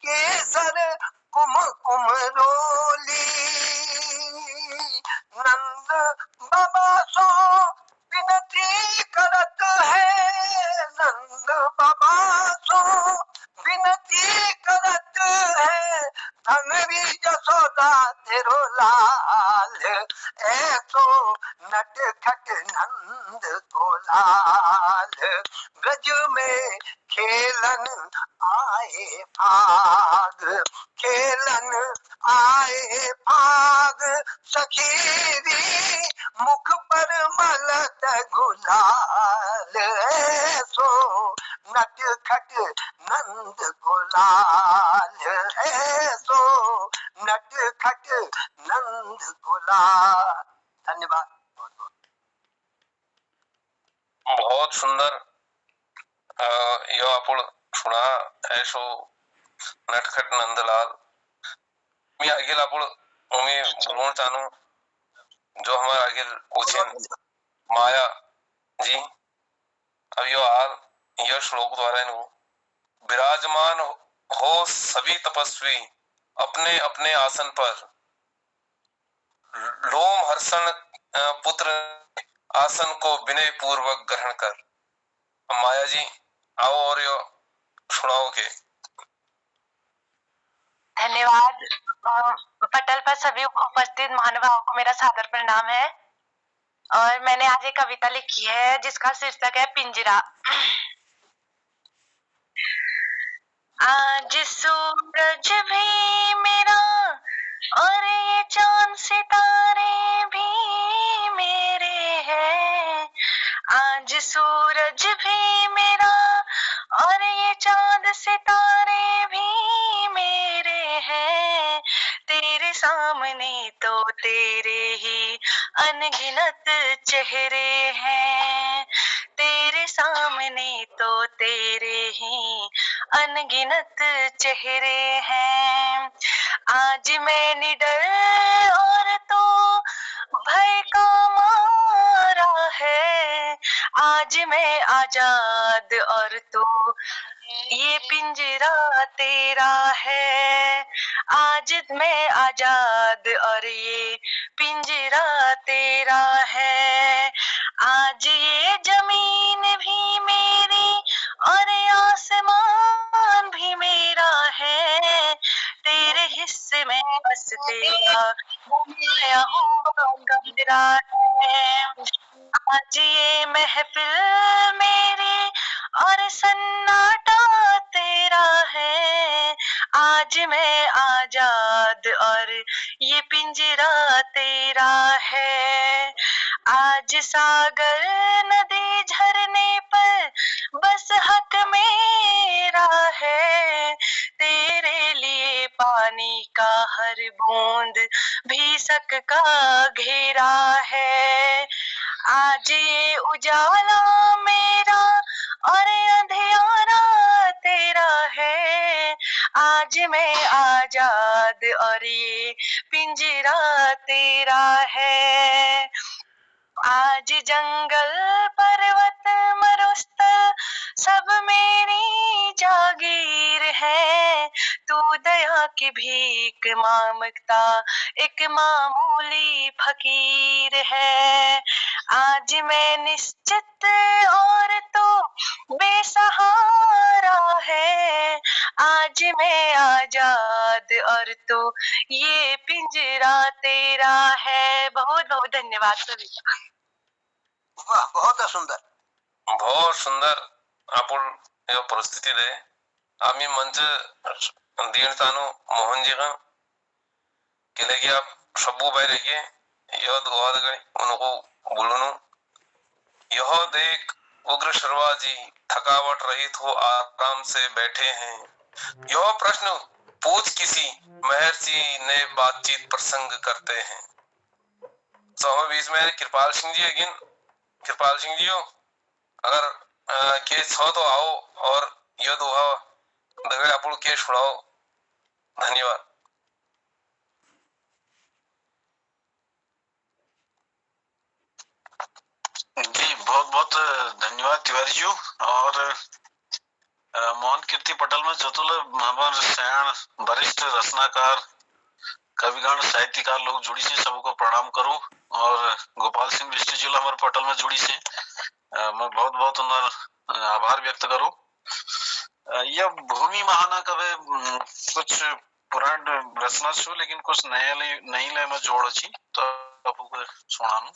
केसर कुमकुम रोली नंद बाबा सो विनती करत है नंद बाबा सो विनती करत है धनरी जसोदा तेरो लाल ऐसो नटखट नंद को लाल ब्रज में खेलन आए फाग खेलन आए फाग सखीरी मुख पर मलत गुलाल ऐसो नटखट नंद को लाल ऐसो नटखट नंद को लाल। धन्यवाद। बहुत सुंदर यो आपण सुना ऐसो नटखट नंदलाल मी आगेल आपण उमे बोलण चाहूं जो हमारे आगे पूछे माया जी अब यो हाल यह श्लोक द्वारा विराजमान हो सभी तपस्वी अपने अपने आसन पर लोम हर्षण पुत्र आसन को विनय पूर्वक ग्रहण कर। माया जी आओ और यो सुनाओ के। धन्यवाद। पटल पर सभी उपस्थित महानुभावों को मेरा सादर प्रणाम है और मैंने आज एक कविता लिखी है जिसका शीर्षक है पिंजरा। आज सूरज भी मेरा और ये चांद सितारे भी मेरे हैं। आज सूरज भी मेरा और ये चांद सितारे भी मेरे हैं। तेरे सामने तो तेरे ही अनगिनत चेहरे हैं। तेरे सामने तो तेरे ही अनगिनत चेहरे हैं। आज मैं निडर और तो भय का मारा है। आज मैं आजाद और तो ये पिंजरा तेरा है। आज मैं आजाद और ये पिंजरा तेरा है। आज ये जमीन भी मेरी और आसमान भी मेरा है। तेरे हिस्से में बस तेरा बनाया हुआ कमरा है। आज ये महफिल मेरी और सन्नाटा तेरा है। आज मैं आजाद और ये पिंजरा तेरा है। आज सागर नदी झरने पर बस हक मेरा है। तेरे लिए पानी का हर बूंद भी शक का घेरा है। आज ये उजाला मेरा और अंधियारा तेरा है। आज मैं आजाद और ये पिंजरा तेरा है। आज जंगल पर्वत मरुस्थल सब मेरी जागीर है। तू दया की भीख मांगता एक मामूली फकीर है। आज मैं निश्चित और तू बेसहारा है। आज मैं आजाद और तू ये पिंजरा तेरा है। बहुत बहुत धन्यवाद सभी का। वाह, बहुत सुंदर, बहुत सुंदर आपण यो परिस्थिती दे आम्ही मंच दीण तानो मोहन जी का केले कि आप सबू बाय रहिए यो दुआद गए उनको बोलनो यह देख उग्र शर्मा जी थकावट रहित हो आराम से बैठे हैं। यह प्रश्न पूछ किसी महर्षि ने बातचीत प्रसंग करते हैं। तो हम बीच में कृपाल सिंह जी अगिन कृपाल सिंह जी हो अगर केस हो तो आओ और यो दुआ दगड़े आपण केस सुनाओ। धन्यवाद। जी बहुत बहुत धन्यवाद तिवारी जी। और मोहन कीर्ति पटेल में जतुल हमार सयान वरिष्ठ रचनाकार कविगण साहित्यकार लोग जुड़ी से सबको प्रणाम करूं। और गोपाल सिंह बिष्ट जी हमारे पटेल में जुड़ी से मैं बहुत बहुत उनका आभार व्यक्त करूं। यह भूमि महाना कवे कुछ पुराण रचना छो लेकिन कुछ नई लय में जोड़ छी तो आपको सुनानु।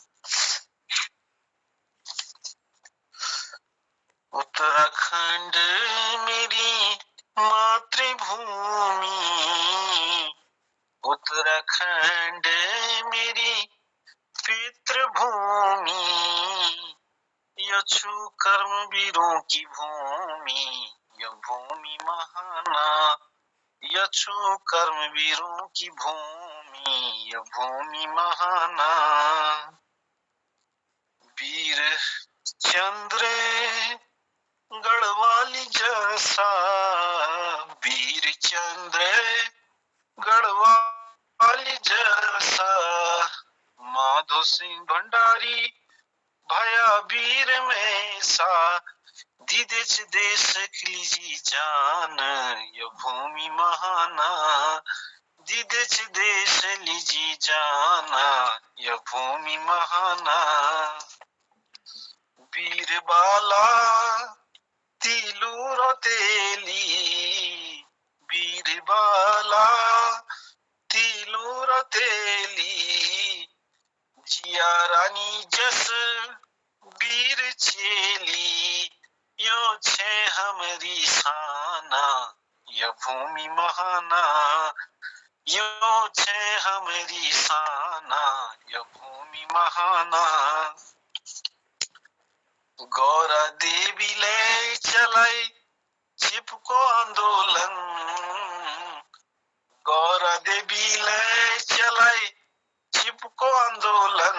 उत्तराखंड मेरी मातृभूमि, उत्तराखंड मेरी पितृभूमि, यछु कर्मवीरों की भूमि, यह भूमि महाना, यछु कर्मवीरों की भूमि, यह भूमि महाना। वीर चंद्र गढ़वाली जैसा, वीर चंद्र गढ़वाली जैसा, माधो सिंह भंडारी भया वीर में सा, दीदेच देश लीजी जान, यह भूमि महाना, दीदेच देश लीजी जाना, यह भूमि महाना। वीर बाला तिलू रतेली, वीर बाला तिलू रतेली, जिया रानी जस वीर चेली, यो छे हमारी साना, यह भूमि महाना, यो छे हमारी साना, यह भूमि महाना। गौरा देवी ले चलाई चिपको आंदोलन, गौरा देवी ले चलाई चिपको आंदोलन,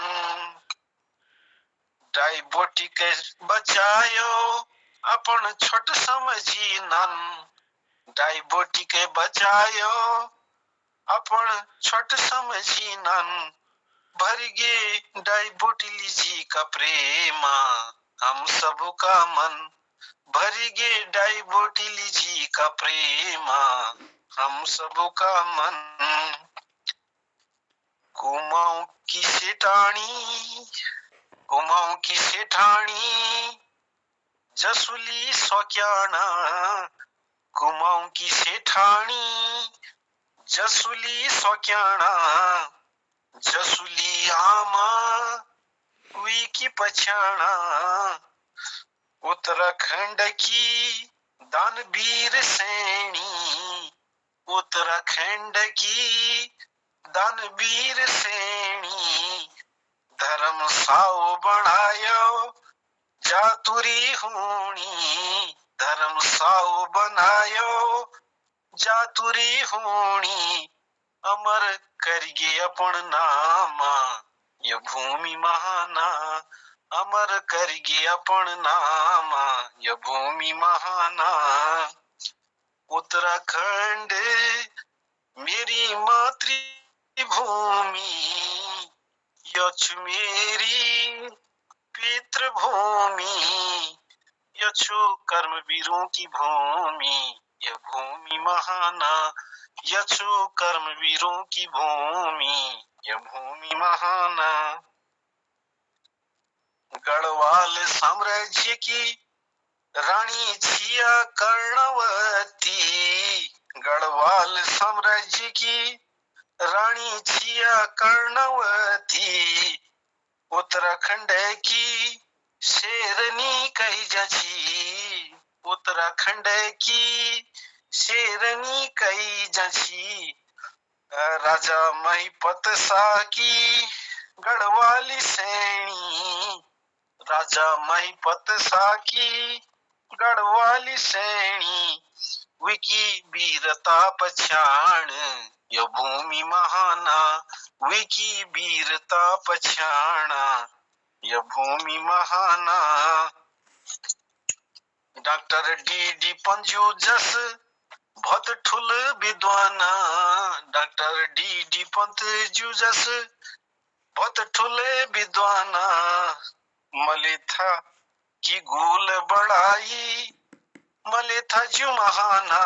डायबिटिक बचायो अपन छोट समझी नन, डायबिटिक बचायो अपन छोट समझी नन, भर गे डायबिटिक जी का प्रेमा, हम सबका मन भर गे डायबिटिक जी का प्रेमा, हम सबका मन। कुमाऊं की सेठानी, कुमाऊं की सेठानी जसुली सौक्याना, कुमाऊं की सेठानी जसुली सौक्याना, जसुली आमा वी की पछाना, उत्तराखंड की दानवीर सैनी, उत्तराखंड की दानवीर सेनी धर्म साओ बनायो जातुरी होनी धर्म साओ बनायो जातुरी होनी अमर करगे अपन नामा ये भूमि महाना अमर करगे अपन नामा ये भूमि महाना उत्तराखंड मेरी मातृभूमि यछ मेरी पितृभूमि यछु कर्मवीरों की भूमि यह भूमि महाना यछु कर्मवीरों की भूमि यह भूमि महाना गढ़वाल साम्राज्य की रानी छिया कर्णवती गढ़वाल साम्राज्य की रानी छिया कर्णवती उत्तराखंड की शेरनी कही जछी उत्तराखंड की शेरनी कही जछी राजा महिपत शाह की गढ़वाली सैनी राजा महिपत शाह की गढ़वाली सैनी विकी वीरता पछाण यह भूमि महाना विकी वीरता पछाणा यह भूमि महाना डॉक्टर डी पंजू जस बहुत ठुल विद्वाना डॉक्टर डी पंजू जस बहुत ठुल विद्वाना मलेथा की गुल बढ़ाई मलेथा जू महाना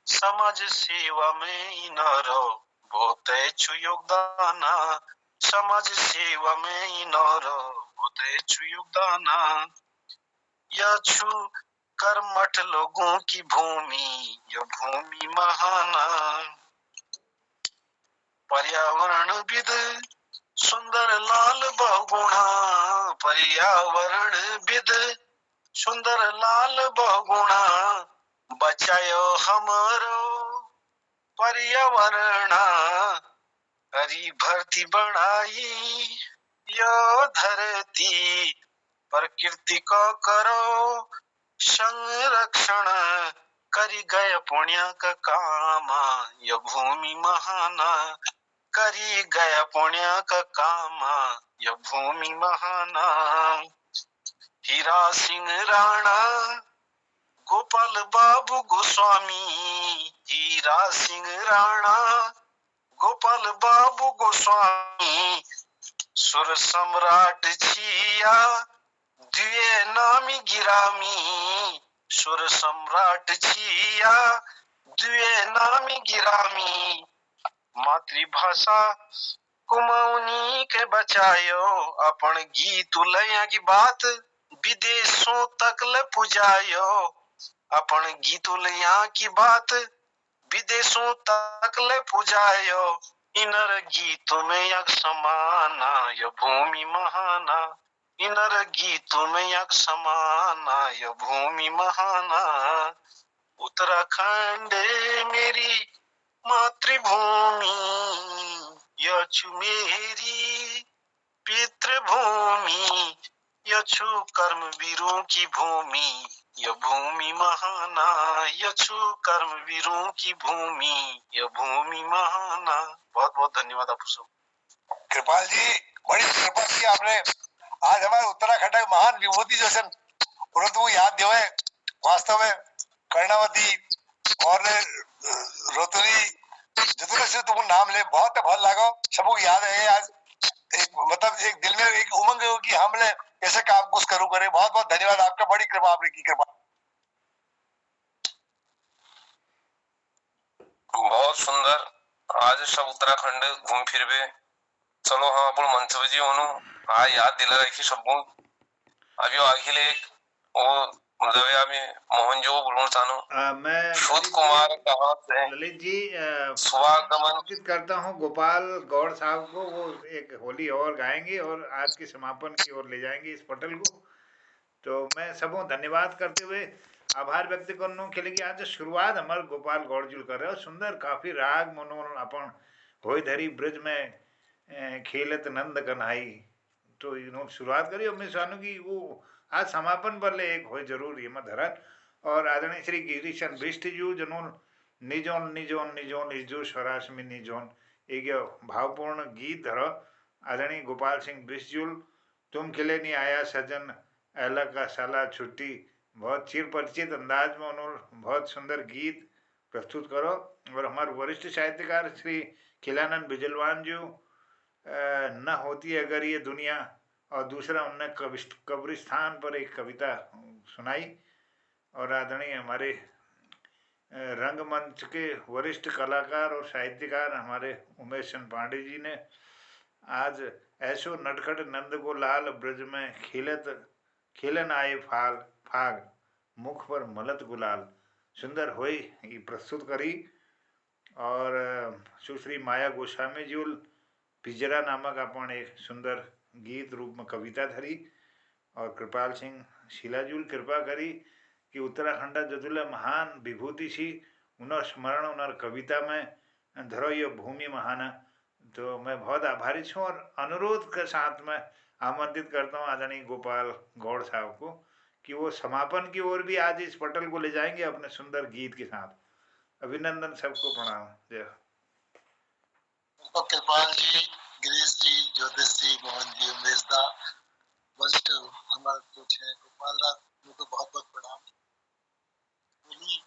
समाज सेवा में नरो बहुत अच्छु योगदाना समाज सेवा में नरो बहुत अच्छु योगदाना यछु कर्मठ लोगों की भूमि यह भूमि महाना पर्यावरणविद सुंदर लाल बहुगुणा पर्यावरणविद सुंदर लाल बहुगुणा बचायो हमारो पर्यावरण हरी भरती बनाई यो धरती प्रकृति को करो संरक्षण करी गए पुण्य का काम यह भूमि महाना करी गया पुण्य का काम यह भूमि महाना हीरा सिंह राणा गोपाल बाबू गोस्वामी हीरा सिंह राणा गोपाल बाबू गोस्वामी सुर सम्राट छिया द्वे नामी गिरामी सुर सम्राट छिया द्वे नामी गिरामी मातृभाषा कुमाऊनी के बचायो अपन गीत लया की बात विदेशों तक ले पुजायो अपन गीत लया की बात विदेशों तक ले पुजायो इनर गीत में यक समाना यह भूमि महाना इनर गीत में यक समाना यह भूमि महाना उत्तराखंड मेरी मातृभूमि यछु मेरी पितृभूमि यछु कर्मवीरों की भूमि यह भूमि महाना यछु कर्मवीरों की भूमि यह भूमि महाना। बहुत बहुत धन्यवाद आप सब। कृपाल जी बड़ी कृपा की आपने आज हमारे उत्तराखंड के महान विभूति जैसे परंतु याद दियो है वास्तव में कर्णावती और रोतरी जितने से तुम नाम ले बहुत भल लागो सबको याद है आज एक मतलब एक दिल में एक उमंग हो कि हमने ऐसे काम कुछ करूं करे। बहुत बहुत धन्यवाद आपका बड़ी कृपा आपने की कृपा। बहुत सुंदर आज सब उत्तराखंड घूम फिर बे चलो हाँ अपन मंच जी होनो आ याद दिला रखी सबको अभी आखिर एक वो दया में मोहन जो बोलना चाहूँ मैं शुद्ध कुमार कहाँ से ललित जी स्वागमन करता हूँ गोपाल गौड़ साहब को, वो एक होली और गाएंगे और आज के समापन की ओर ले जाएंगे इस पटल को। तो मैं सबको धन्यवाद करते हुए आभार व्यक्त करने के लिए आज शुरुआत हमारे गोपाल गौड़जुल कर रहे हो सुंदर काफी राग मनोरम अपन होई धरी ब्रज में खेलत नंद कन्हाई तो इन्होंने शुरुआत करी और मैं सानू की वो आज समापन पर ले एक हो जरूर ये धरन और आदरणीय श्री गिरीशन बिष्ट जी जनोन निजोन निजोन निजोन इजो स्वराश में निजोन एक भावपूर्ण गीत धरो आदरणीय गोपाल सिंह बिष्टजुल तुम खिले नहीं आया सजन एला का साला छुट्टी बहुत चिर परिचित अंदाज में उन्होंने बहुत सुंदर गीत प्रस्तुत करो और हमारे वरिष्ठ साहित्यकार श्री खिलानंद बिजलवान जी न होती अगर ये दुनिया और दूसरा उनने कब्रिस्तान पर एक कविता सुनाई और आदरणीय हमारे रंगमंच के वरिष्ठ कलाकार और साहित्यकार हमारे उमेश चंद पांडे जी ने आज ऐसो नटखट नंद को लाल ब्रज में खिलन आए फाल फाग मुख पर मलत गुलाल सुंदर होई ये प्रस्तुत करी और सुश्री माया गोस्वामी जी पिजरा नामक अपन एक सुंदर गीत रूप में कविता धरी और कृपाल सिंह शिलाजूल कृपा करी कि उत्तराखंड जदुल महान विभूति सी उन्हें स्मरण उन्हें कविता में धरो ये भूमि महान तो मैं बहुत आभारी हूँ और अनुरोध के साथ में आमंत्रित करता हूँ आदरणीय गोपाल गौड़ साहब को कि वो समापन की ओर भी आज इस पटल को ले जाएंगे अपने सुंदर गीत के साथ। अभिनंदन, सबको प्रणाम। जय। तो कृपाल जी, गिरीश जी, ज्योतिष जी, मोहन जी, उमेश दा, वरिष्ठ हमारे कुछ है, गोपाल दा को बहुत बहुत प्रणाम। होली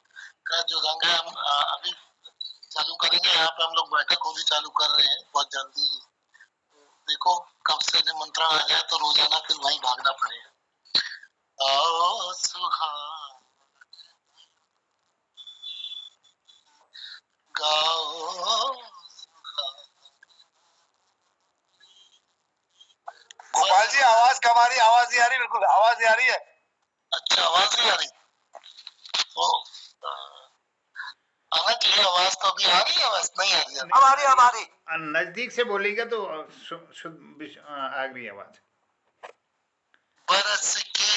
का जो रंग है हम अभी चालू करेंगे, यहाँ पे हम लोग बैठक को भी चालू कर रहे हैं बहुत जल्दी ही। देखो कब से निमंत्रण आ जाए तो रोजाना फिर वहीं भागना पड़ेगा। आओ सुहाग गाओ गोपाल जी आवाज कम आ रही, आवाज नहीं आ रही, बिल्कुल आवाज नहीं आ रही है। अच्छा आवाज नहीं आ रही तो आना चाहिए आवाज, तो अभी आ रही है, आवाज नहीं आ रही है। हमारी नजदीक से बोलेगा तो शुद्ध आ गई आवाज। बरस की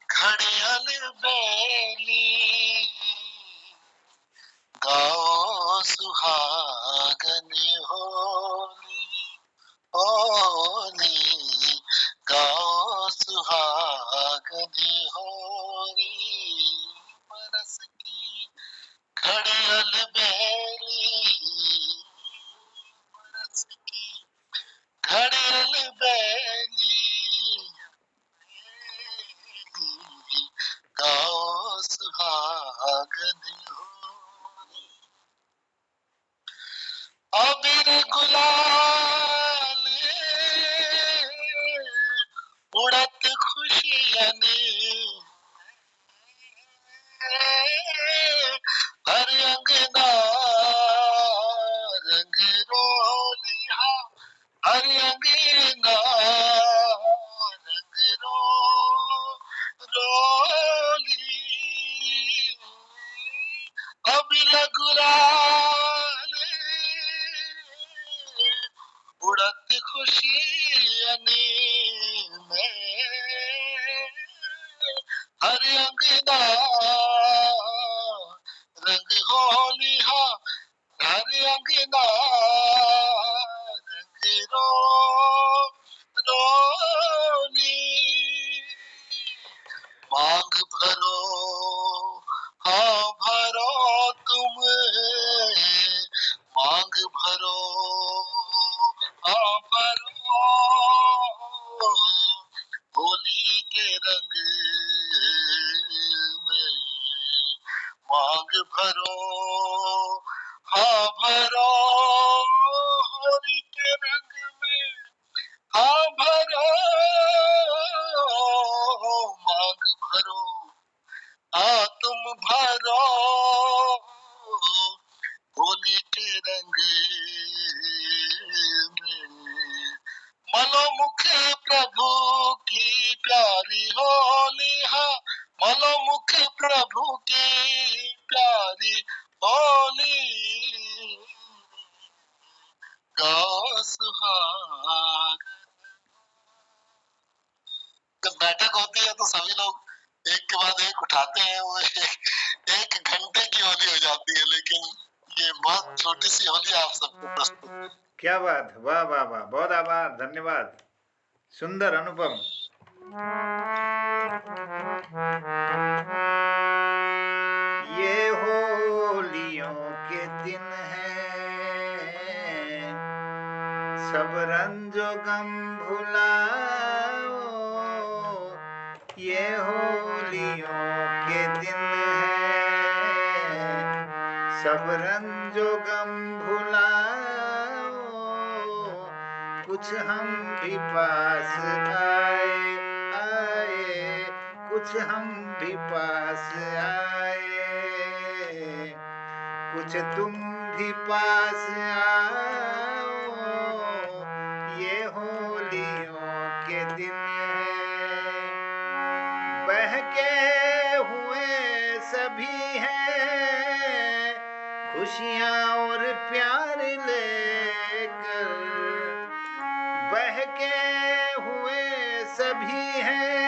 घड़ियाल बेली गाओ सुहागनी होली होली गाओ सुहागनी होली। बरस की घड़ियाल बेली बरस की घड़ियाल बेली गाओ सुहागनी होली। अबीर गुलाल उड़त खुशियनी हर अंगना रंग रोलिया हर अंगना रंग रोली। अबिल गुलाल उड़त खुशियनी में हर अंगना रंग होलिया हर अंगना रंग रोली। मांग भरो हाँ भरो तुम मांग भरो हाँ भरो होली के रंग में मांग भरो हाँ भरो होली के रंग में हाँ भरो मांग भरो हाँ तुम भरो होली के रंग में। मलो मुख प्रभु की प्यारी होली हाँ मलो मुख प्रभु की प्यारी होली गाओ सुहाग। जब बैठक होती है तो सभी लोग एक के बाद एक उठाते हैं, वो एक घंटे की होली हो जाती है, लेकिन ये बहुत छोटी सी होली आप सबको प्रस्तुत। क्या बात, वाह वाह वाह, बहुत आभार, धन्यवाद, सुंदर, अनुपम। ये होलियों के दिन हैं, सब रंजो गम भुलाओ, ये होलियों के दिन हैं, सब रंजो गम भुलाओ, कुछ हम भी पास आए आए, कुछ हम भी पास आए, कुछ तुम भी पास आओ, ये होलियों के दिन हैं, बहके हुए सभी हैं खुशियाँ और प्यार लेकर, बहके हुए सभी हैं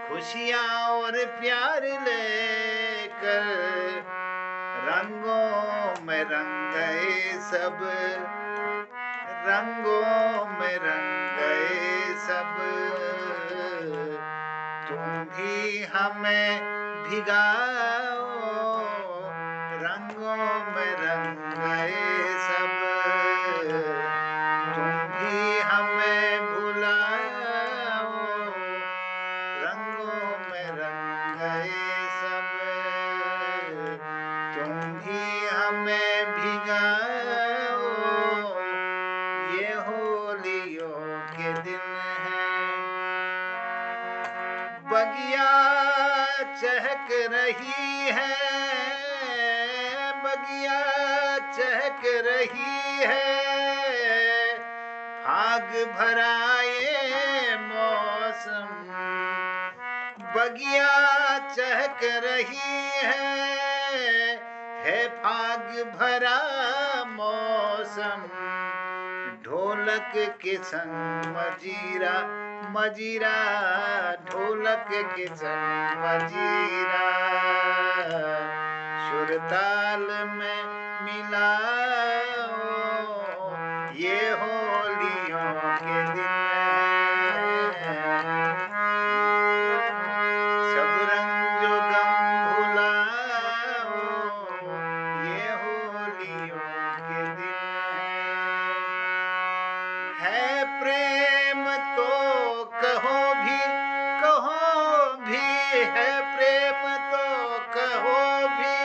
खुशियाँ और प्यार लेकर, रंगों में रंग गए सब, रंगों में रंग गए सब, तुम भी हमें भिगाओ, रंगों में रंग गए सब, तुम भी हमें भुलाओ, रंगों में रंग गए सब, तुम भी हमें भिगाओ, ये होलियों के दिन हैं, बगिया चहक रही है, बगिया चहक रही है, फाग भरा ये मौसम, बगिया चहक रही है फाग भरा मौसम, ढोलक के संग मजीरा मजीरा, ढोलक के संग मजीरा, सुर ताल में मिलाओ, ये होलियों के दिन हैं, सब रंग जो गम भुलाओ, ये होलियों के दिन है प्रेम तो कहो भी है प्रेम तो कहो भी,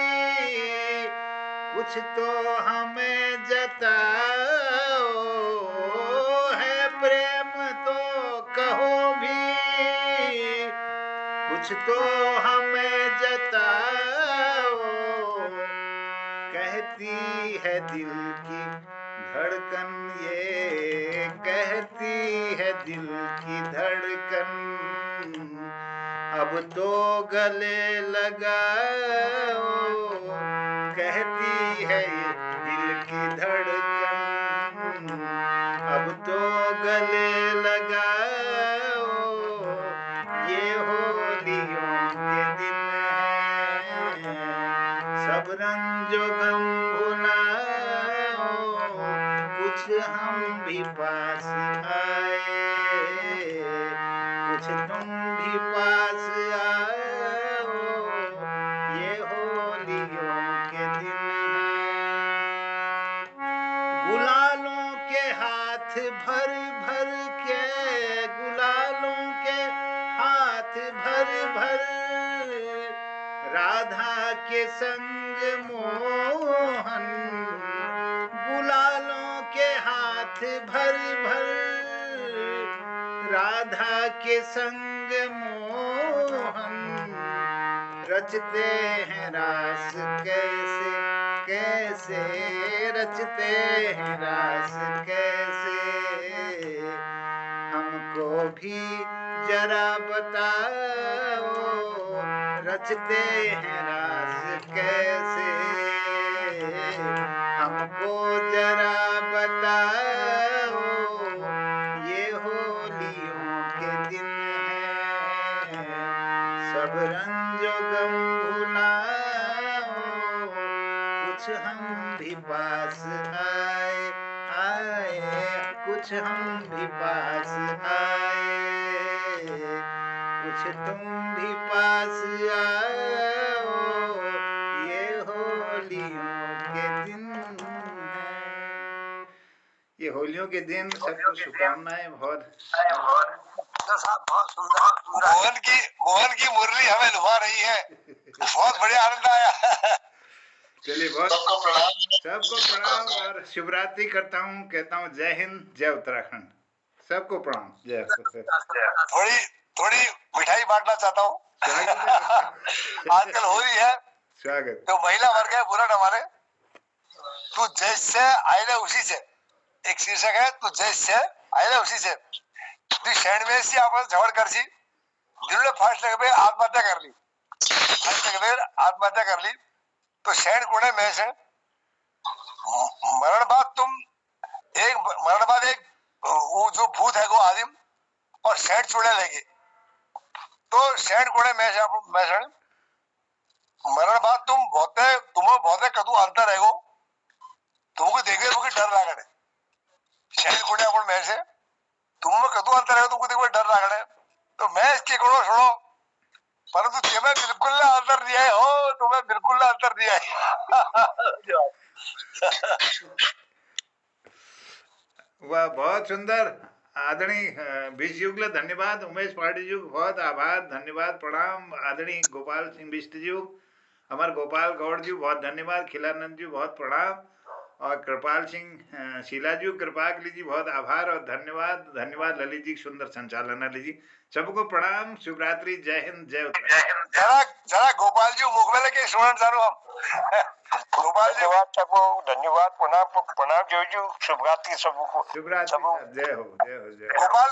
कुछ तो हमें जताओ, है प्रेम तो कहो भी, कुछ तो हमें जताओ, कहती है दिल की धड़कन, ये कहती है दिल की धड़कन, अब तो गले लगाओ, कहती है ये दिल की धड़कन, अब तो गले लगाओ, ये होलियों के दिन हैं, सब रंजो गम भुलाओ, कुछ हम भी पास आए, कुछ तुम भी पास आओ, ये होलियों के दिन हैं, गुलालों के हाथ भर भर के, गुलालों के हाथ भर भर, राधा के संग मोहन, गुलालों के हाथ भर भर, राधा के संग मोहन, रचते हैं रास कैसे कैसे, रचते हैं रास कैसे, हमको भी जरा बताओ, रचते हैं रास कैसे, हमको जरा बताओ, ये होलियों के दिन हैं, कुछ हम भी पास आए आए, कुछ हम भी पास आए, कुछ तुम भी पास आओ, ये होलियों के दिन है। ये होलियों के दिन सबको शुभकामनाएं। बहुत साहब बहुत सुंदर मोहन की मुरली हमें लुभा रही है, बहुत बढ़िया आनंद आया। चलिए, बहुत सबको प्रणाम। सबको प्रणाम और शिवरात्रि करता हूँ। कहता हूँ जय हिंद, जय उत्तराखंड। सबको प्रणाम, जय। थोड़ी थोड़ी मिठाई बांटना चाहता हूँ। स्वागत है आपका। आजकल हो रही है स्वागत। तो महिला वर्ग है बुरा न माने, तू जैसे आयले उसी से, एक शीर्षक है तू जैसे आयले उसी से। दी शैंड में सी आपस झगड़ कर सी, जिन्होंने फास्ट लगे आत्महत्या कर ली, आत्महत्या कर ली। तो शैंड कोने में से मरण बाद एक वो जो भूत है वो आदिम और शैंड चुड़े लेगी। तो शैंड कोने में से मरण बाद तुम्हें बहुते कदू अंतर है वो, तुमको देखे मुझे डर लागड़े। शैंड कोने अपन में से तुम कदू अंतर है, तुमको देखो डर लागड़े। तो मैं इसके कोड़ो छोड़ो, परंतु तुम्हें बिल्कुल ना अंतर दिया है हो, तुम्हें बिल्कुल ना अंतर दिया है। वाह, बहुत सुंदर। आदरणीय बिष्ट युगल, धन्यवाद। उमेश पाटिल जी बहुत आभार, धन्यवाद, प्रणाम। आदरणीय गोपाल सिंह बिष्ट जी, हमारे गोपाल गौड़ जी बहुत धन्यवाद। खिलानंद जी बहुत प्रणाम। और कृपाल सिंह शीला जी, कृपागली जी बहुत आभार और धन्यवाद। धन्यवाद ललित जी, सुंदर संचालन ललित जी। सबको प्रणाम, शिवरात्रि, जय हिंद, जय उत्तराखंड। जरा गोपाल जी मुख में लेके स्टूडेंट जानो हम। गोपाल जी सबको धन्यवाद, प्रणाम जय जी, शुभरात्रि सबको। शुभरात्रि, जय हो, जय हो, जय हो। गोपाल